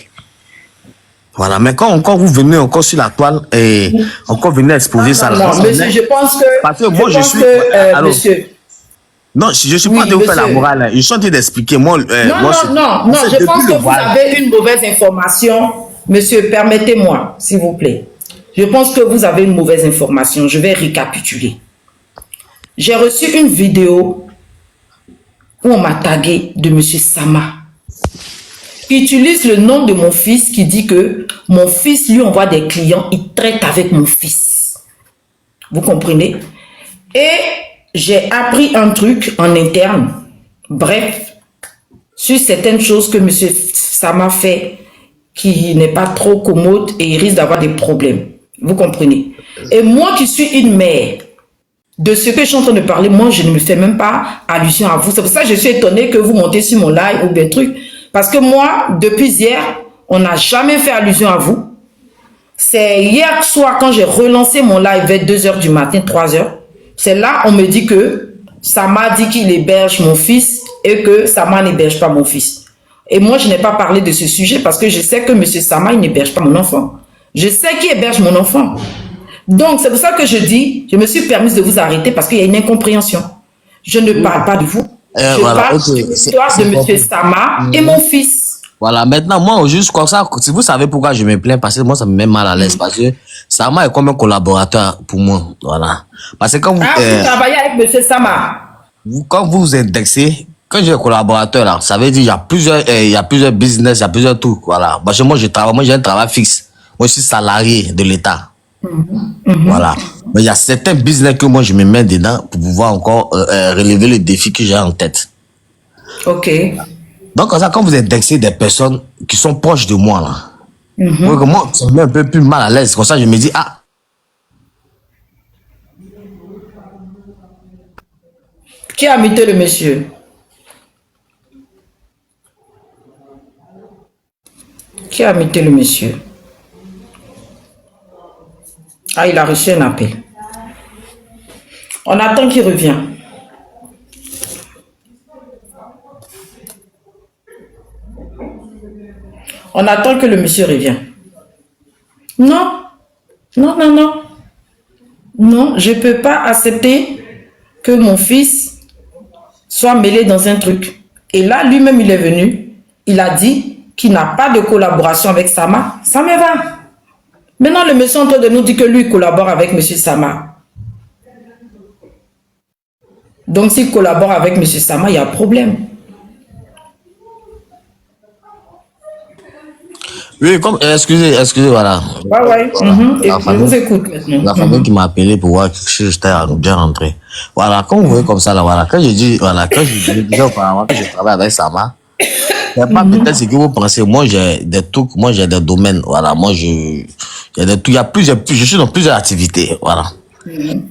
Voilà, mais quand encore vous venez encore sur la toile et encore venez exposer ça. Non, monsieur, je pense que... Parce que moi, je suis... monsieur... Non, je ne suis pas en train de vous faire la morale. Je suis en train d'expliquer. Non, je pense que vous avez une mauvaise information. Monsieur, permettez-moi, s'il vous plaît. Je pense que vous avez une mauvaise information. Je vais récapituler. J'ai reçu une vidéo où on m'a tagué de M. Sama, qui utilise le nom de mon fils, qui dit que mon fils lui envoie des clients, il traite avec mon fils. Vous comprenez? Et j'ai appris un truc en interne, bref, sur certaines choses que M. Sama fait, qui n'est pas trop commode et il risque d'avoir des problèmes. Vous comprenez? Et moi qui suis une mère, de ce que je suis en train de parler, moi, je ne me fais même pas allusion à vous. C'est pour ça que je suis étonnée que vous montez sur mon live ou des trucs. Parce que moi, depuis hier, on n'a jamais fait allusion à vous. C'est hier soir, quand j'ai relancé mon live vers 2h du matin, 3h. C'est là, on me dit que Sama dit qu'il héberge mon fils et que Sama n'héberge pas mon fils. Et moi, je n'ai pas parlé de ce sujet parce que je sais que M. Sama, il n'héberge pas mon enfant. Je sais qui héberge mon enfant. Donc, c'est pour ça que je dis, je me suis permise de vous arrêter parce qu'il y a une incompréhension. Je ne parle pas de vous. Je parle de l'histoire de M. Sama et mon fils. Voilà, maintenant, moi, juste comme ça, si vous savez pourquoi je me plains, parce que moi, ça me met mal à l'aise, parce que Sama est comme un collaborateur pour moi. Voilà. Parce que quand vous... vous travaillez avec M. Sama. Quand vous indexez, quand j'ai un collaborateur, là, ça veut dire il y a plusieurs business, il y a plusieurs trucs. Voilà. Parce que moi, j'ai un travail fixe. Moi, je suis salarié de l'État. Voilà. Mais il y a certains business que moi je me mets dedans pour pouvoir encore relever le défi que j'ai en tête. Ok. Donc, comme ça, quand vous indexez des personnes qui sont proches de moi, là, moi, ça me met un peu plus mal à l'aise. Comme ça, je me dis, Qui a muté le monsieur? Qui a muté le monsieur? Ah, il a reçu un appel. On attend qu'il revient. On attend que le monsieur revienne. Non, non, non, non. Non, je ne peux pas accepter que mon fils soit mêlé dans un truc. Et là, lui-même, il est venu. Il a dit qu'il n'a pas de collaboration avec Sama. Ça me va. Maintenant, le monsieur est en train de nous dire que lui il collabore avec M. Sama. Donc, s'il collabore avec M. Sama, il y a un problème. Oui, comme, excusez, voilà. Ouais. Et je vous écoute maintenant. La famille qui m'a appelé pour voir que j'étais bien rentré. Voilà, comme vous voyez comme ça, là, voilà. Quand je dis auparavant que je travaille avec Sama, c'est pas peut-être ce que vous pensez. Moi, j'ai des trucs, moi, j'ai des domaines. Voilà, moi, il y a des trucs, je suis dans plusieurs activités. Voilà.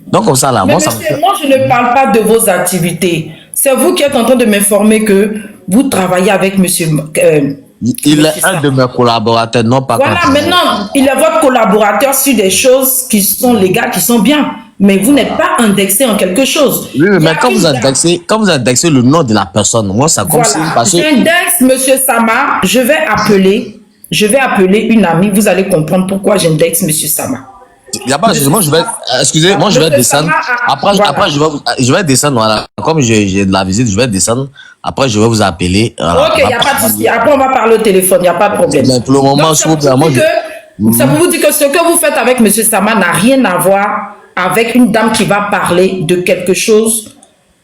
Donc, comme ça, là, Mais moi, monsieur, moi, je ne parle pas de vos activités. C'est vous qui êtes en train de m'informer que vous travaillez avec monsieur. Il est un de mes collaborateurs, non pas. Voilà, maintenant, il est votre collaborateur sur des choses qui sont légales, qui sont bien. Mais vous n'êtes pas indexé en quelque chose. Oui, mais quand vous indexez le nom de la personne, moi, ça comme si. Voilà, j'indexe monsieur Sama, je vais appeler une amie, vous allez comprendre pourquoi j'indexe monsieur Sama. Il n'y a pas de moi je vais, excusez, moi je vais descendre. Après, je vais descendre, voilà. Comme j'ai de la visite, je vais descendre. Après, je vais vous appeler. Voilà. Ok, il n'y a pas de souci. Après, on va parler au téléphone, il n'y a pas de problème. Mais pour le moment, ça vous dit que ce que vous faites avec monsieur Sama n'a rien à voir avec une dame qui va parler de quelque chose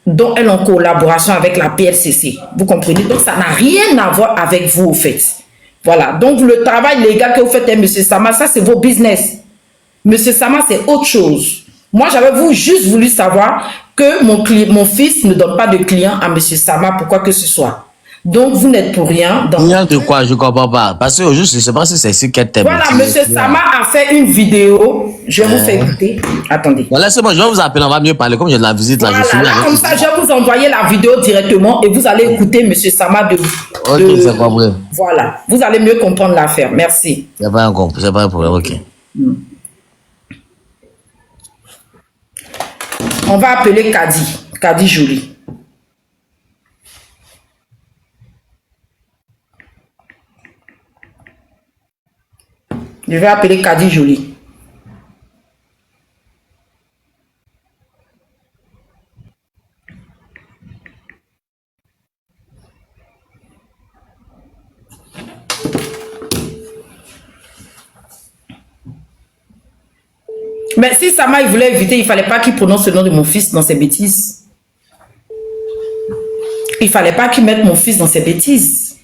dont elle est en collaboration avec la PLCC. Vous comprenez? Donc, ça n'a rien à voir avec vous, au fait. Voilà. Donc, le travail légal que vous faites avec monsieur Sama, ça, c'est vos business. Monsieur Sama, c'est autre chose. Moi, j'avais juste voulu savoir que mon fils ne donne pas de clients à monsieur Sama pour quoi que ce soit. Donc, vous n'êtes pour rien. Client de quoi? Je ne comprends pas. Parce que juste, je ne sais pas si c'est ici qu'elle t'aime. Voilà, monsieur Sama a fait une vidéo. Je vais vous faire écouter. Attendez. Bon, laissez-moi, je vais vous appeler, on va mieux parler. Comme j'ai de la visite, là, Voilà, je finis là, avec comme ça, je vais vous envoyer la vidéo directement et vous allez écouter monsieur Sama Ok, c'est compris. Voilà, vous allez mieux comprendre l'affaire. Merci. C'est pas un problème, ok. On va appeler Kadi Jolie. Je vais appeler Kadi Jolie. Mais si Sama il voulait éviter, il ne fallait pas qu'il prononce le nom de mon fils dans ses bêtises. Il ne fallait pas qu'il mette mon fils dans ses bêtises.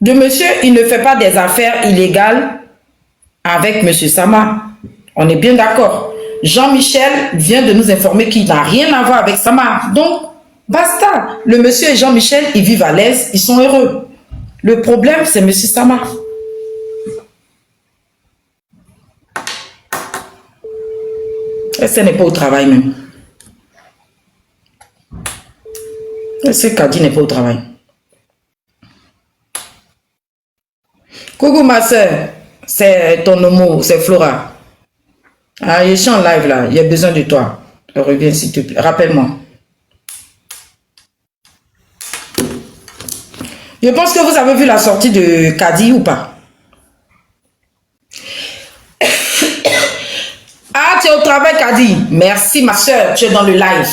De monsieur, il ne fait pas des affaires illégales avec monsieur Sama. On est bien d'accord. Jean-Michel vient de nous informer qu'il n'a rien à voir avec Sama. Donc, basta. Le monsieur et Jean-Michel, ils vivent à l'aise, ils sont heureux. Le problème, c'est monsieur Sama. Et ce n'est pas au travail même. Et ce Kadi n'est pas au travail. Coucou ma soeur, c'est ton homo, c'est Flora. Ah, je suis en live là, il a besoin de toi. Reviens s'il te plaît, rappelle-moi. Je pense que vous avez vu la sortie de Kadi ou pas? Ah, tu es au travail Kadi. Merci ma soeur, tu es dans le live.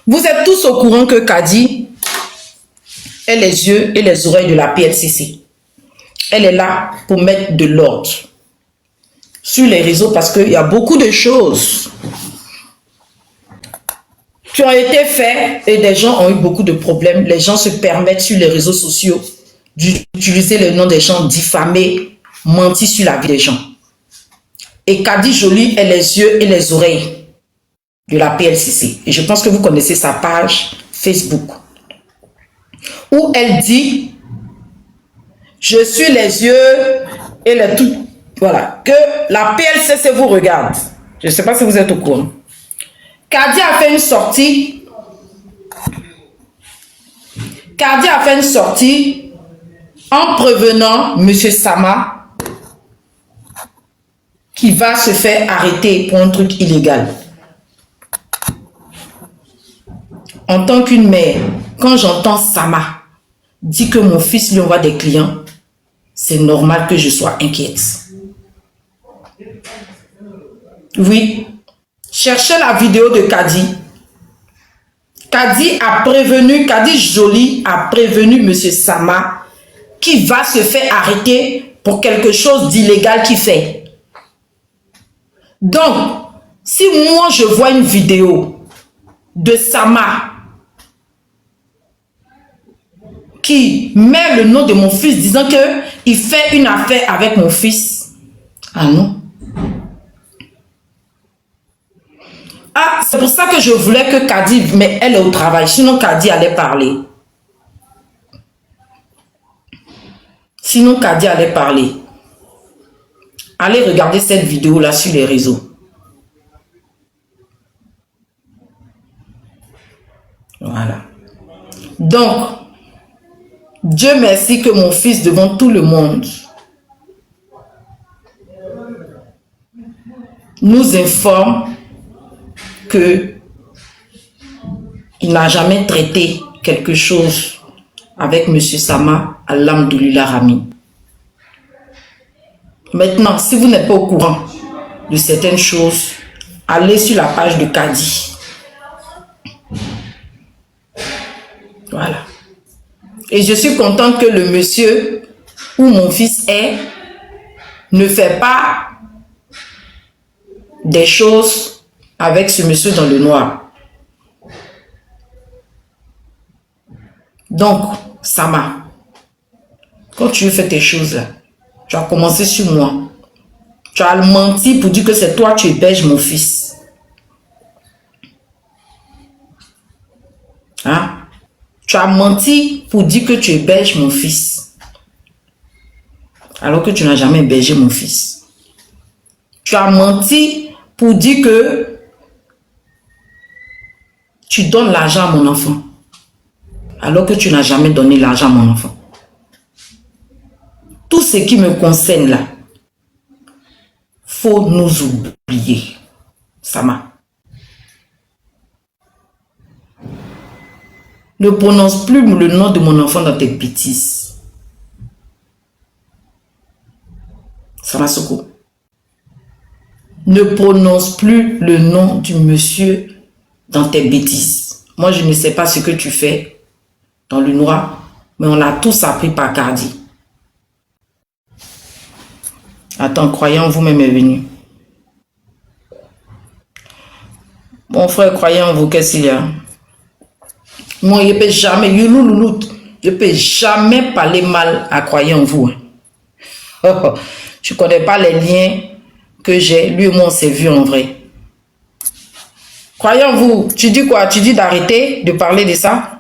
Vous êtes tous au courant que Kadi est les yeux et les oreilles de la PLCC. Elle est là pour mettre de l'ordre sur les réseaux parce qu'il y a beaucoup de choses qui ont été faites et des gens ont eu beaucoup de problèmes. Les gens se permettent sur les réseaux sociaux d'utiliser le nom des gens, diffamer, mentir sur la vie des gens. Et Kadi Jolie est les yeux et les oreilles de la PLCC. Et je pense que vous connaissez sa page Facebook où elle dit: je suis les yeux et les tout. Voilà. Que la PLCC vous regarde. Je ne sais pas si vous êtes au courant. Kadi a fait une sortie. Kadi a fait une sortie en prévenant M. Sama qui va se faire arrêter pour un truc illégal. En tant qu'une mère, quand j'entends Sama dire que mon fils lui envoie des clients, c'est normal que je sois inquiète. Oui. Cherchez la vidéo de Kadi. Kadi Jolie a prévenu M. Sama qui va se faire arrêter pour quelque chose d'illégal qu'il fait. Donc, si moi je vois une vidéo de Sama qui met le nom de mon fils disant qu'il fait une affaire avec mon fils, ah non. Ah, c'est pour ça que je voulais que Kadi, mais elle est au travail, sinon Kadi allait parler. Allez regarder cette vidéo-là sur les réseaux. Voilà. Donc, Dieu merci que mon fils, devant tout le monde, nous informe que il n'a jamais traité quelque chose avec M. Sama, alhamdoulilah Rami. Maintenant, si vous n'êtes pas au courant de certaines choses, allez sur la page de Kadi. Voilà. Et je suis contente que le monsieur où mon fils est ne fait pas des choses avec ce monsieur dans le noir. Donc, Sama, quand tu fais tes choses là, tu as commencé sur moi. Tu as menti pour dire que c'est toi qui héberges mon fils. Hein? Tu as menti pour dire que tu héberges mon fils. Alors que tu n'as jamais hébergé mon fils. Tu as menti pour dire que tu donnes l'argent à mon enfant. Alors que tu n'as jamais donné l'argent à mon enfant. Tout ce qui me concerne là, faut nous oublier. Sama. Ne prononce plus le nom de mon enfant dans tes bêtises. Sama Soko. Ne prononce plus le nom du monsieur dans tes bêtises. Moi, je ne sais pas ce que tu fais dans le noir, mais on a tous appris par Kadi. Attends, croyant vous-même est venu. Mon frère, croyant en vous, qu'est-ce qu'il y a? Moi, je ne peux jamais, je ne peux jamais parler mal à croyant en vous. Je ne connais pas les liens que j'ai. Lui et moi, on s'est vu en vrai. Croyant en vous, tu dis quoi? Tu dis d'arrêter de parler de ça?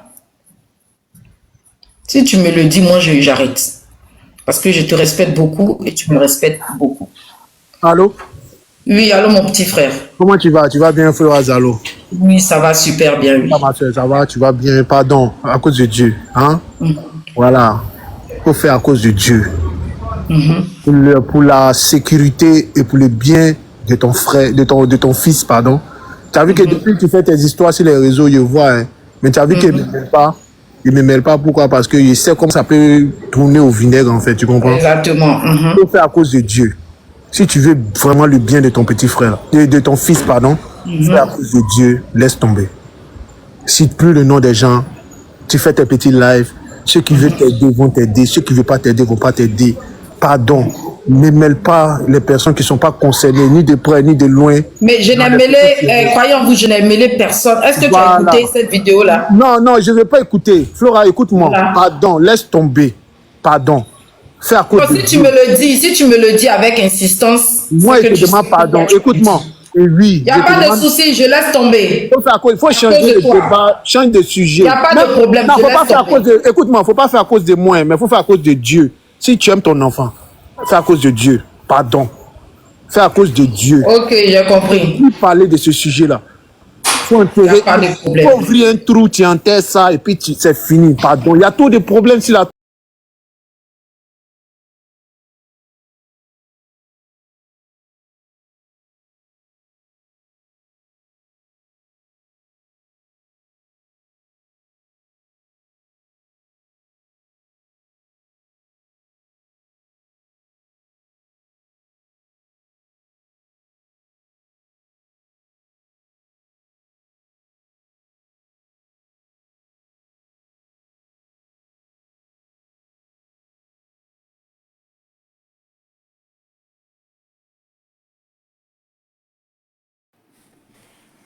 Si tu me le dis, moi, j'arrête. Parce que je te respecte beaucoup et tu me respectes beaucoup. Allô? Oui, allô, mon petit frère. Comment tu vas? Tu vas bien, Flora Zalo? Oui, ça va super bien, oui. Ça va, tu vas bien. Pardon, à cause de Dieu. Hein? Voilà. Il faut faire à cause de Dieu. Pour la sécurité et pour le bien de ton frère, de ton fils, pardon. Tu as vu que depuis que tu fais tes histoires sur les réseaux, je vois, hein, mais tu as vu qu'il ne me mêle pas. Il ne me mêle pas. Pourquoi? Parce que je sais comment ça peut tourner au vinaigre, en fait. Tu comprends? Exactement. Il faut faire à cause de Dieu. Si tu veux vraiment le bien de ton petit frère, de ton fils, pardon, fais à cause de Dieu, laisse tomber. Cite plus le nom des gens. Tu fais tes petits lives. Ceux qui veulent t'aider vont t'aider. Ceux qui ne veulent pas t'aider vont pas t'aider. Pardon. Ne mêle pas les personnes qui ne sont pas concernées, ni de près, ni de loin. Mais je n'ai mêlé, croyant vous, je n'ai mêlé personne. Est-ce que tu as écouté cette vidéo-là? Non, je ne vais pas écouter. Flora, écoute-moi. Voilà. Pardon, laisse tomber. Pardon. Fais à cause de si tu me le dis, si tu me le dis avec insistance. Moi, je te demande pardon. Écoute-moi. Oui. Il n'y a pas de souci, je laisse tomber. Il faut changer de débat, changer de sujet. Il n'y a pas de problème. Non, faut pas faire à cause de. Écoute-moi, il ne faut pas faire à cause de moi, mais il faut faire à cause de Dieu. Si tu aimes ton enfant, fais à cause de Dieu. Pardon. Fais à cause de Dieu. Ok, j'ai compris. Plus parler de ce sujet-là. Faut ouvrir un trou, tu enterres ça et puis c'est fini. Pardon. Il y a trop de problèmes sur la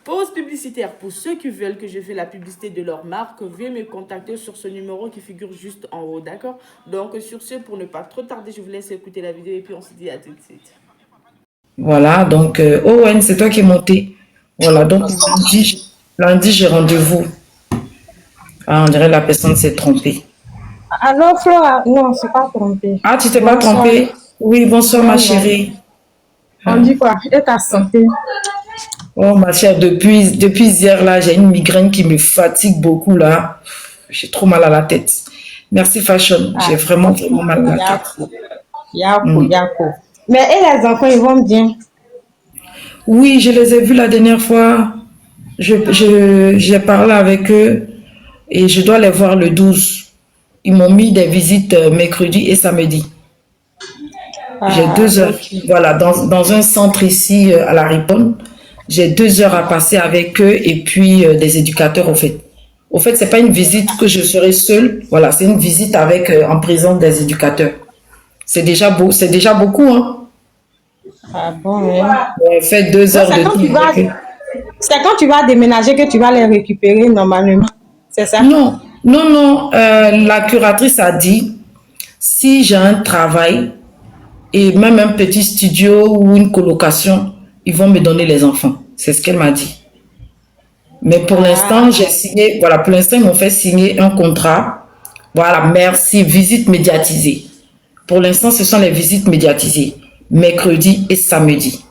Pause publicitaire. Pour ceux qui veulent que je fasse la publicité de leur marque, veuillez me contacter sur ce numéro qui figure juste en haut, d'accord? Donc, sur ce, pour ne pas trop tarder, je vous laisse écouter la vidéo et puis on se dit à tout de suite. Voilà, donc, Owen, c'est toi qui es monté. Voilà, donc, lundi j'ai rendez-vous. Ah, on dirait la personne s'est trompée. Alors, Flora, non, c'est pas trompé. Ah, tu t'es pas trompée? Oui, bonsoir, ma chérie. On dit quoi? Et ta santé? Oh, ma chère, depuis hier, là, j'ai une migraine qui me fatigue beaucoup, là. J'ai trop mal à la tête. Merci, Fashion. J'ai vraiment mal à la tête. Yako. Mais et les enfants, ils vont bien? Oui, je les ai vus la dernière fois. J'ai parlé avec eux et je dois les voir le 12. Ils m'ont mis des visites mercredi et samedi. J'ai 2 heures. Okay. Voilà, dans un centre ici à la Riponne. J'ai 2 heures à passer avec eux et puis des éducateurs au fait. Au fait, c'est pas une visite que je serai seule. Voilà, c'est une visite avec en présence des éducateurs. C'est déjà beaucoup, hein. Ah bon, hein? On fait 2 heures de temps. C'est quand tu vas déménager que tu vas les récupérer normalement. C'est ça? Non. La curatrice a dit, si j'ai un travail et même un petit studio ou une colocation, ils vont me donner les enfants. C'est ce qu'elle m'a dit. Mais pour l'instant, j'ai signé, voilà, pour l'instant, ils m'ont fait signer un contrat. Voilà, merci, visite médiatisée. Pour l'instant, ce sont les visites médiatisées, mercredi et samedi.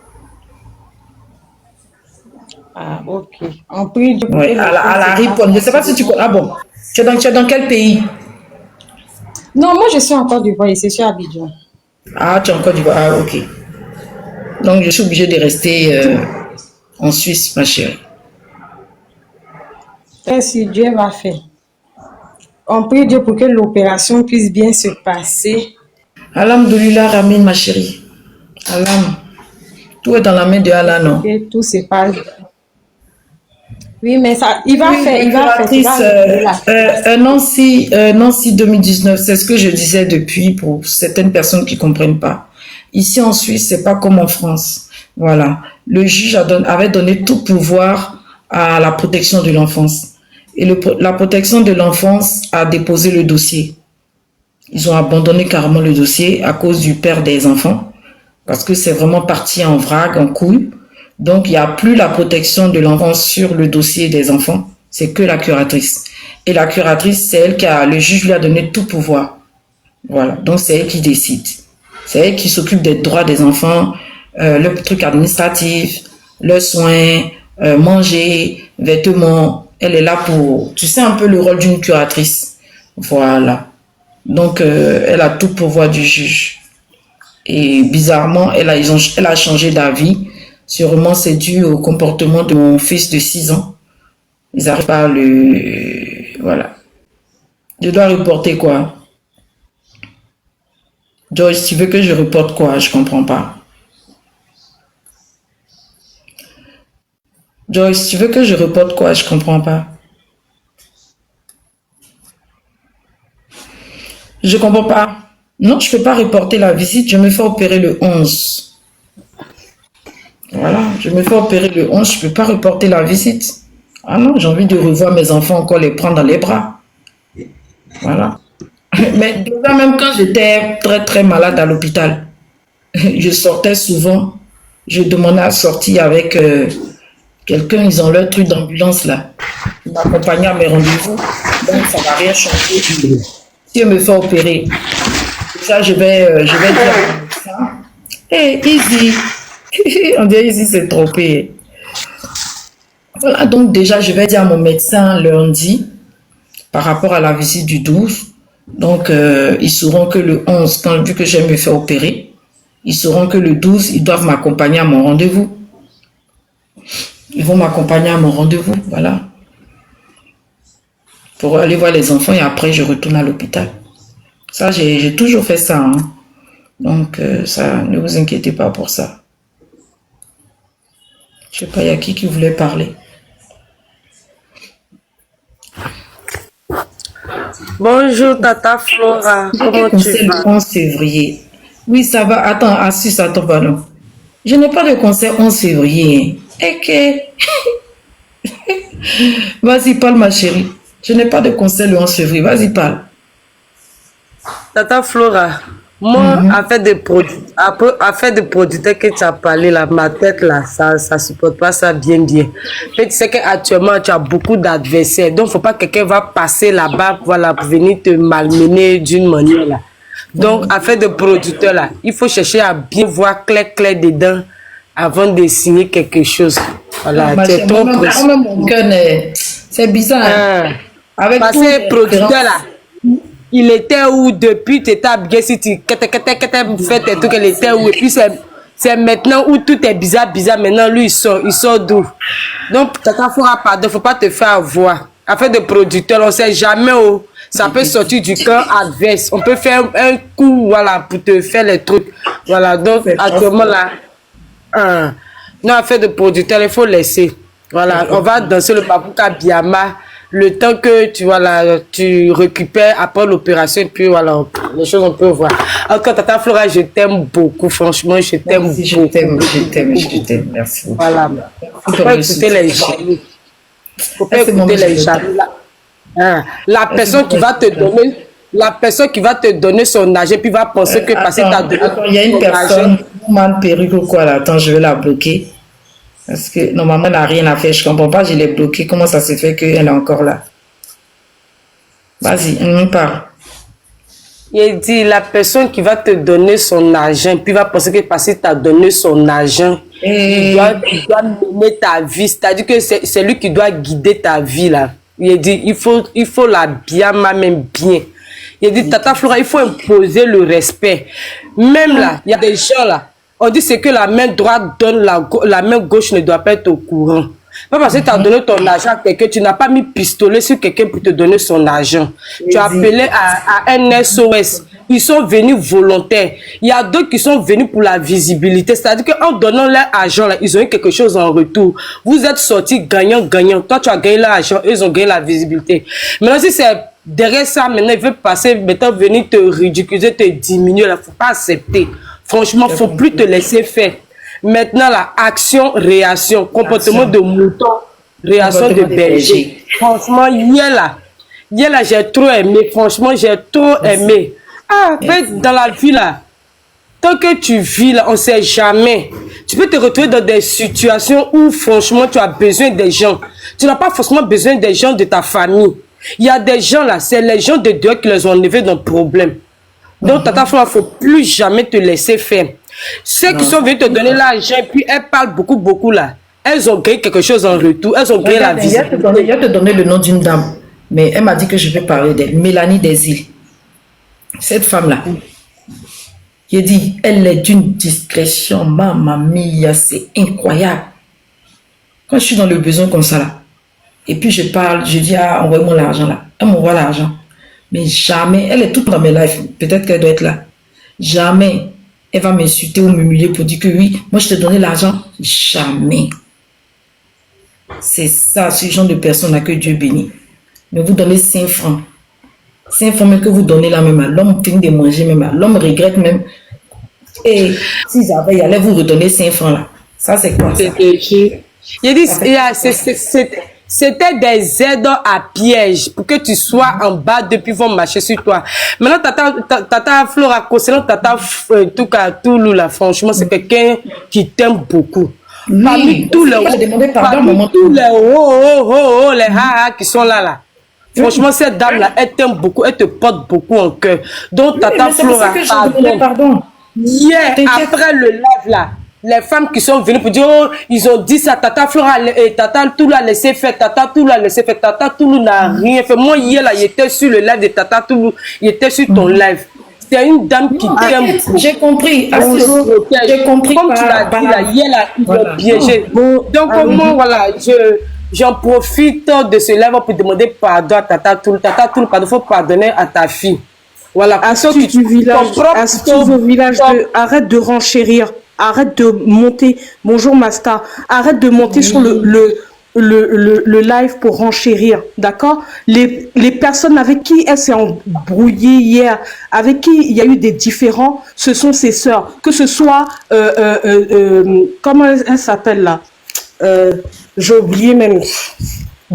Ah, ok. En plus, ouais, à la Riponne. Je ne sais pas si tu connais. Ah bon, tu es dans quel pays? Non, moi, je suis en Côte d'Ivoire et je suis à Abidjan. Ah, tu es en Côte d'Ivoire. Ah, ok. Donc, je suis obligée de rester en Suisse, ma chérie. Et si Dieu va faire, on prie Dieu pour que l'opération puisse bien se passer. Alhamdoulilah, Ramin, ma chérie. Alam. Tout est dans la main de Allah, non? Et tout se passe. Oui, mais ça, il va faire. Nancy 2019, c'est ce que je disais depuis pour certaines personnes qui ne comprennent pas. Ici en Suisse, c'est pas comme en France. Voilà. Le juge avait donné tout pouvoir à la protection de l'enfance. Et la protection de l'enfance a déposé le dossier. Ils ont abandonné carrément le dossier à cause du père des enfants. Parce que c'est vraiment parti en vrague, en couille. Donc, il n'y a plus la protection de l'enfance sur le dossier des enfants. C'est que la curatrice. Et la curatrice, c'est elle le juge lui a donné tout pouvoir. Voilà. Donc, c'est elle qui décide. C'est elle qui s'occupe des droits des enfants, le truc administratif, le soin, manger, vêtements. Elle est là pour, tu sais un peu le rôle d'une curatrice. Voilà. Donc, elle a tout pouvoir du juge. Et bizarrement, elle a changé d'avis. Sûrement, c'est dû au comportement de mon fils de 6 ans. Ils n'arrivent pas à le... Voilà. Je dois reporter quoi? Joyce, tu veux que je reporte quoi? Je comprends pas. Joyce, tu veux que je reporte quoi? Je comprends pas. Je comprends pas. Non, je ne peux pas reporter la visite. Je me fais opérer le 11. Voilà, je me fais opérer le 11. Je ne peux pas reporter la visite. Ah non, j'ai envie de revoir mes enfants, encore les prendre dans les bras. Voilà. Mais déjà, même quand j'étais très, très malade à l'hôpital, je sortais souvent. Je demandais à sortir avec quelqu'un. Ils ont leur truc d'ambulance là. Ils m'accompagnaient à mes rendez-vous. Donc, ça n'a rien changé. Si je me fais opérer, ça, je vais dire à mon médecin, hey, Easy, on dirait Easy s'est trompé. Voilà, donc déjà, je vais dire à mon médecin lundi, par rapport à la visite du 12, donc ils sauront que le 11, vu que je vais me faire opérer, ils sauront que le 12, ils doivent m'accompagner à mon rendez-vous. Ils vont m'accompagner à mon rendez-vous, voilà. Pour aller voir les enfants et après, je retourne à l'hôpital. Ça, j'ai toujours fait ça. Hein. Donc, ça, ne vous inquiétez pas pour ça. Je sais pas, il y a qui voulait parler. Bonjour, Tata Flora. Comment tu vas? Le 11 février. Oui, ça va. Attends, Assis, attends, pardon. Je n'ai pas de concert 11 février. Ok. Vas-y, parle, ma chérie. Je n'ai pas de concert le 11 février. Vas-y, parle. Tata Flora, moi, affaire de producteur que tu as parlé là, ma tête là, ça supporte pas ça bien. Mais tu sais qu'actuellement, tu as beaucoup d'adversaires. Donc, faut pas que quelqu'un va passer là-bas, voilà, pour venir te malmener d'une manière là. Donc, affaire de producteur là, il faut chercher à bien voir clair dedans avant de signer quelque chose. Voilà, tu es trop précis. Mon cœur, c'est bizarre. Hein? Avec parce que producteur là, il était où depuis tu étais habillé, si tu fais tes trucs, il était où, et puis c'est maintenant où tout est bizarre, maintenant lui il sort d'où. Donc, Tata Flora, pardon, faut pas te faire avoir. Affaire de producteur, on sait jamais où ça peut sortir du camp adverse. On peut faire un coup, voilà, pour te faire les trucs. Voilà, donc actuellement là, non, affaire de producteur, il faut laisser. Voilà, on va danser le Babouka Biama. Le temps que tu récupères après l'opération, et puis voilà, les choses on peut voir. En tout cas, Tata Flora, je t'aime beaucoup, franchement, je t'aime beaucoup. Je t'aime, merci beaucoup. Voilà. Faut pas écouter les jaloux. Faut pas écouter les jaloux. La personne qui va te donner son argent, puis va penser que parce que tu as donné son argent. Il y a une personne, man perruque ou quoi là, attends, je vais la bloquer. Parce que normalement, elle n'a rien à faire. Je ne comprends pas, je l'ai bloquée. Comment ça se fait qu'elle est encore là? Vas-y, on me parle. Il dit, la personne qui va te donner son argent, puis va penser que parce que tu as donné son argent, il doit mener ta vie. C'est-à-dire que c'est lui qui doit guider ta vie, là. Il dit, il faut la bien, même bien. Il dit, Tata Flora, il faut imposer le respect. Même là, il y a des gens là. On dit c'est que la main droite donne, la main gauche ne doit pas être au courant. Pas parce que tu as donné ton argent à quelqu'un, tu n'as pas mis pistolet sur quelqu'un pour te donner son argent. Tu as appelé à un SOS. Ils sont venus volontaires. Il y a d'autres qui sont venus pour la visibilité. C'est-à-dire qu'en donnant leur argent, là, ils ont eu quelque chose en retour. Vous êtes sortis gagnant-gagnant. Toi, tu as gagné l'argent, eux, ils ont gagné la visibilité. Maintenant, si c'est derrière ça, maintenant, ils veulent passer, maintenant, venir te ridiculiser, te diminuer. Il ne faut pas accepter. Franchement, il ne faut plus te laisser faire. Maintenant, la action, réaction, comportement de mouton, réaction de berger. Franchement, hier là, j'ai trop aimé. Franchement, j'ai trop aimé. Ah, dans la vie là, tant que tu vis là, on ne sait jamais. Tu peux te retrouver dans des situations où franchement, tu as besoin des gens. Tu n'as pas forcément besoin des gens de ta famille. Il y a des gens là, c'est les gens de Dieu qui les ont enlevés dans le problème. Donc, Tata Flora, il ne faut plus jamais te laisser faire. Ceux qui sont venus te donner l'argent, puis elles parlent beaucoup là. Elles ont gagné quelque chose en retour. Elles ont gagné la vie. Il a te donné le nom d'une dame. Mais elle m'a dit que je vais parler d'elle. Mélanie Desil. Cette femme-là. J'ai dit, elle est d'une discrétion. Mamma mia, c'est incroyable. Quand je suis dans le besoin comme ça là, et puis je parle, je dis, ah, envoie-moi l'argent là. Elle m'envoie l'argent. Mais jamais, elle est toute dans mes lives. Peut-être qu'elle doit être là. Jamais elle va m'insulter ou m'humilier pour dire que oui, moi je te donnais l'argent. Jamais. C'est ça, ce genre de personnes-là que Dieu bénit. Mais vous donnez 5 francs. 5 francs même que vous donnez là même à l'homme, finit de manger même à l'homme, regrette même. Et s'ils avaient, ils allaient vous redonner 5 francs là. Ça c'est quoi ça? Il dit, c'était des aides à piège pour que tu sois en bas depuis vont marcher sur toi. Maintenant, Tata Flora, concernant Tata Toulou là, franchement, c'est quelqu'un qui t'aime beaucoup. Oui, parmi tous les les ha qui sont là. Franchement, cette dame-là, elle t'aime beaucoup, elle te porte beaucoup en cœur. Donc, Tata Flora, pardon. Hier, après le live là, les femmes qui sont venues pour dire, oh, ils ont dit ça, Tata Flora, Tata Toulou a laissé faire, Tata Toulou a laissé faire, Tata Toulou n'a rien fait. Moi, hier, là, il était sur le live de Tata Toulou, il était sur ton live. C'est une dame qui t'aime. J'ai compris. J'ai compris. Comme tu l'as dit, là, hier, là, il est piégé. Donc, moi, voilà, j'en profite de ce live pour demander pardon à Tata Toulou. Tata Toulou, il faut pardonner à ta fille. Voilà. À ce que tu village, arrête de renchérir. Arrête de monter. Bonjour Masta. Arrête de monter sur le live pour renchérir. D'accord? Les personnes avec qui elle s'est embrouillée hier, avec qui il y a eu des différends, ce sont ses sœurs. Que ce soit comment elle s'appelle là? J'ai oublié même.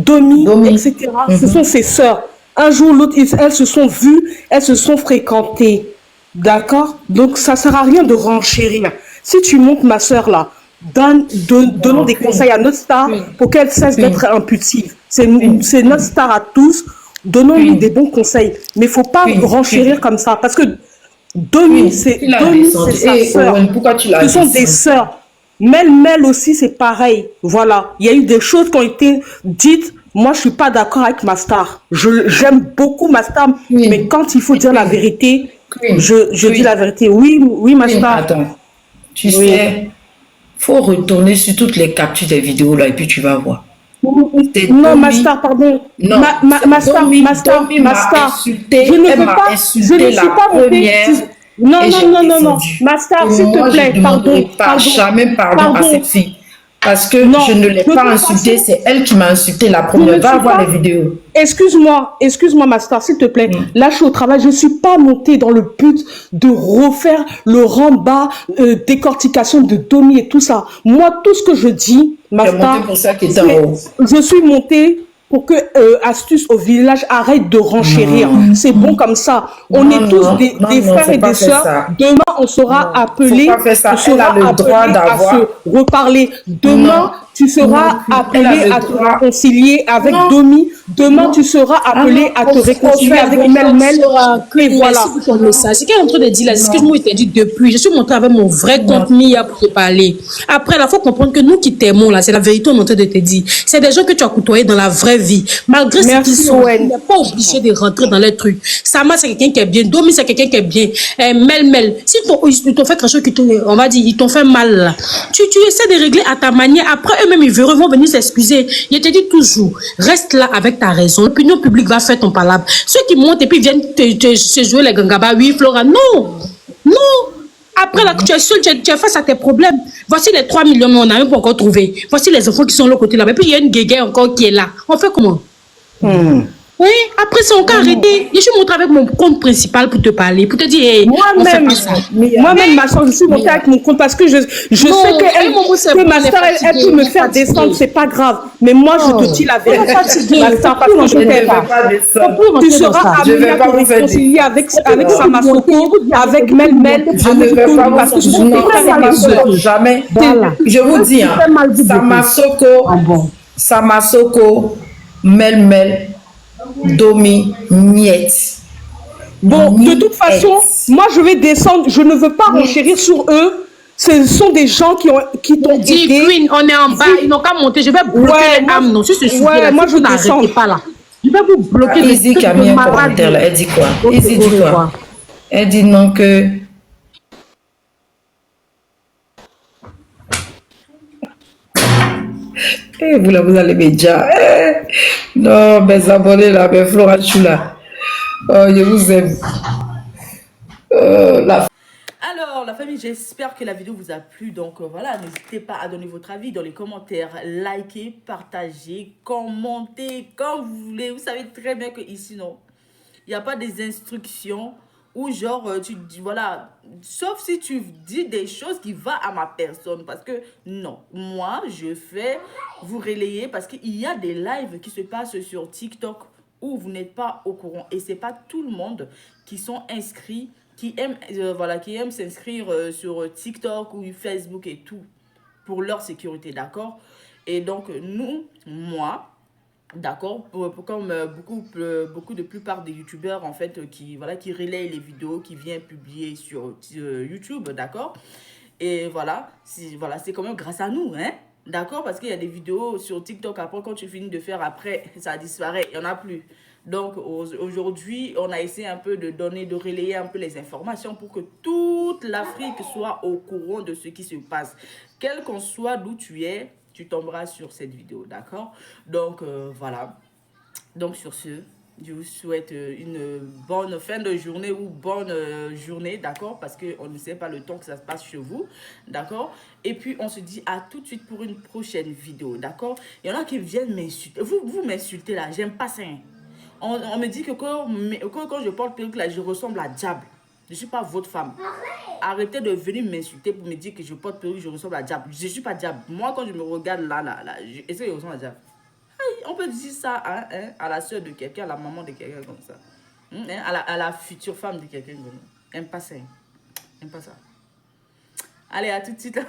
Domi, etc. Ce sont ses sœurs. Un jour ou l'autre, elles se sont vues, elles se sont fréquentées. D'accord? Donc, ça ne sert à rien de renchérir. Si tu montes ma sœur là, donnons des conseils à notre star pour qu'elle cesse d'être impulsive. C'est notre star à tous. Donnons-lui des bons conseils. Mais il ne faut pas renchérir comme ça. Parce que Domi, c'est sa sœur. Pourquoi tu l'as Ce sont des sœurs. Mel aussi, c'est pareil. Voilà. Il y a eu des choses qui ont été dites. Moi, je suis pas d'accord avec ma star. J'aime beaucoup ma star. Mais quand il faut dire la vérité, je dis la vérité. Oui, ma star. Attends. Tu sais, faut retourner sur toutes les captures des vidéos là et puis tu vas voir. Non, ma star, pardon. Non, ma star. Je ne veux pas. Je ne suis pas montée. Non. Ma star, s'il te plaît, pardon. Jamais pardon à cette fille. Parce que je ne l'ai pas insultée, c'est elle qui m'a insulté la première. Va voir les vidéos. Excuse-moi, ma star, s'il te plaît. Là, je suis au travail. Je ne suis pas montée dans le but de refaire le rang-bas, décortication de Domi et tout ça. Moi, tout ce que je dis, ma star, je suis montée pour que Astuce au village arrête de renchérir. C'est bon comme ça. On est tous des frères et des sœurs. Demain, on sera appelés à se reparler. Demain, tu seras appelé à te réconcilier avec Domi. Demain, tu seras appelé à te réconcilier avec Mel. Et voilà. C'est qu'elle est en train de dire là, c'est ce que je m'étais dit depuis. Je suis montée avec mon vrai compte Mia pour te parler. Après, il faut comprendre que nous qui t'aimons là, c'est la vérité, on est en train de te dire. C'est des gens que tu as côtoyés dans la vraie vie. Malgré ce qu'ils sont, tu n'es pas obligé de rentrer dans les trucs. Sama, c'est quelqu'un qui est bien. Domi, c'est quelqu'un qui est bien. Mel, si ils t'ont fait quelque chose on va dire, ils t'ont fait mal là. Tu essaies de régler à ta manière. Après, eux-mêmes, ils vont venir s'excuser. Je te dis toujours, reste là avec ta raison. L'opinion publique va faire ton palabre. Ceux qui montent et puis viennent se jouer les gangaba, oui, Flora, non. Après, là, tu es seul, tu es face à tes problèmes. Voici les 3 millions, mais on n'a même pas encore trouvé. Voici les enfants qui sont de l'autre côté là. Et puis, il y a une guéguerre encore qui est là. On fait comment? Oui, après, c'est encore arrêté. Je suis montée avec mon compte principal pour te parler, pour te dire, hey, moi-même, ma soeur, je suis montée avec mon compte parce que je sais que ma soeur, elle peut me faire descendre, c'est pas grave. Mais moi, je te dis la vérité. Ma soeur, parce que je t'aime. Tu seras amenée à te réconcilier avec Samasoko, avec Mel, je ne vais pas parce que je suis ma soeur. Jamais. Je vous dis, Samasoko, Mel, Domi, Niet. Bon, de toute façon, moi je vais descendre, je ne veux pas renchérir sur eux. Ce sont des gens qui t'ont aidé. Queen, on est en bas, ils n'ont qu'à monter. Je vais bloquer les âmes, non, sur ce sujet-là. Moi je descends pas là. Je vais vous bloquer. Izzy qui a mis un commentaire là, elle dit quoi? Izzy dit quoi? Elle dit non que... vous là, vous allez me dire. Non, mes abonnés là, mes Flora Chula. Oh, je vous aime. Alors, la famille, j'espère que la vidéo vous a plu. Donc, voilà, n'hésitez pas à donner votre avis dans les commentaires. Likez, partagez, commentez, comme vous voulez. Vous savez très bien que ici, non, il n'y a pas des instructions ou genre, tu dis, voilà, sauf si tu dis des choses qui vont à ma personne. Parce que, non, moi, je fais vous relayer parce qu'il y a des lives qui se passent sur TikTok où vous n'êtes pas au courant. Et c'est pas tout le monde qui sont inscrits, qui aiment s'inscrire sur TikTok ou Facebook et tout pour leur sécurité, d'accord? Et donc, moi, d'accord, comme beaucoup de plupart des youtubeurs en fait qui relayent les vidéos qui viennent publier sur YouTube, d'accord, et voilà, c'est quand même grâce à nous, hein, d'accord, parce qu'il y a des vidéos sur TikTok, après quand tu finis de faire, après ça disparaît, il n'y en a plus. Donc aujourd'hui on a essayé un peu de relayer un peu les informations pour que toute l'Afrique soit au courant de ce qui se passe, quel qu'on soit d'où tu es, tu tomberas sur cette vidéo, d'accord? Donc, voilà. Donc, sur ce, je vous souhaite une bonne fin de journée ou bonne journée, d'accord? Parce qu'on ne sait pas le temps que ça se passe chez vous, d'accord? Et puis, on se dit à tout de suite pour une prochaine vidéo, d'accord? Il y en a qui viennent m'insulter. Vous m'insultez là, j'aime pas ça. Hein? On me dit que quand je porte perruque là, je ressemble à Diable. Je ne suis pas votre femme. Arrêtez de venir m'insulter pour me dire que je porte perruque, je ressemble à Diable. Je ne suis pas Diable. Moi, quand je me regarde là, est-ce que je ressemble à Diable? on peut dire ça à la soeur de quelqu'un, à la maman de quelqu'un comme ça. À la future femme de quelqu'un comme ça. N'aime pas ça. N'aime pas ça. Allez, à tout de suite.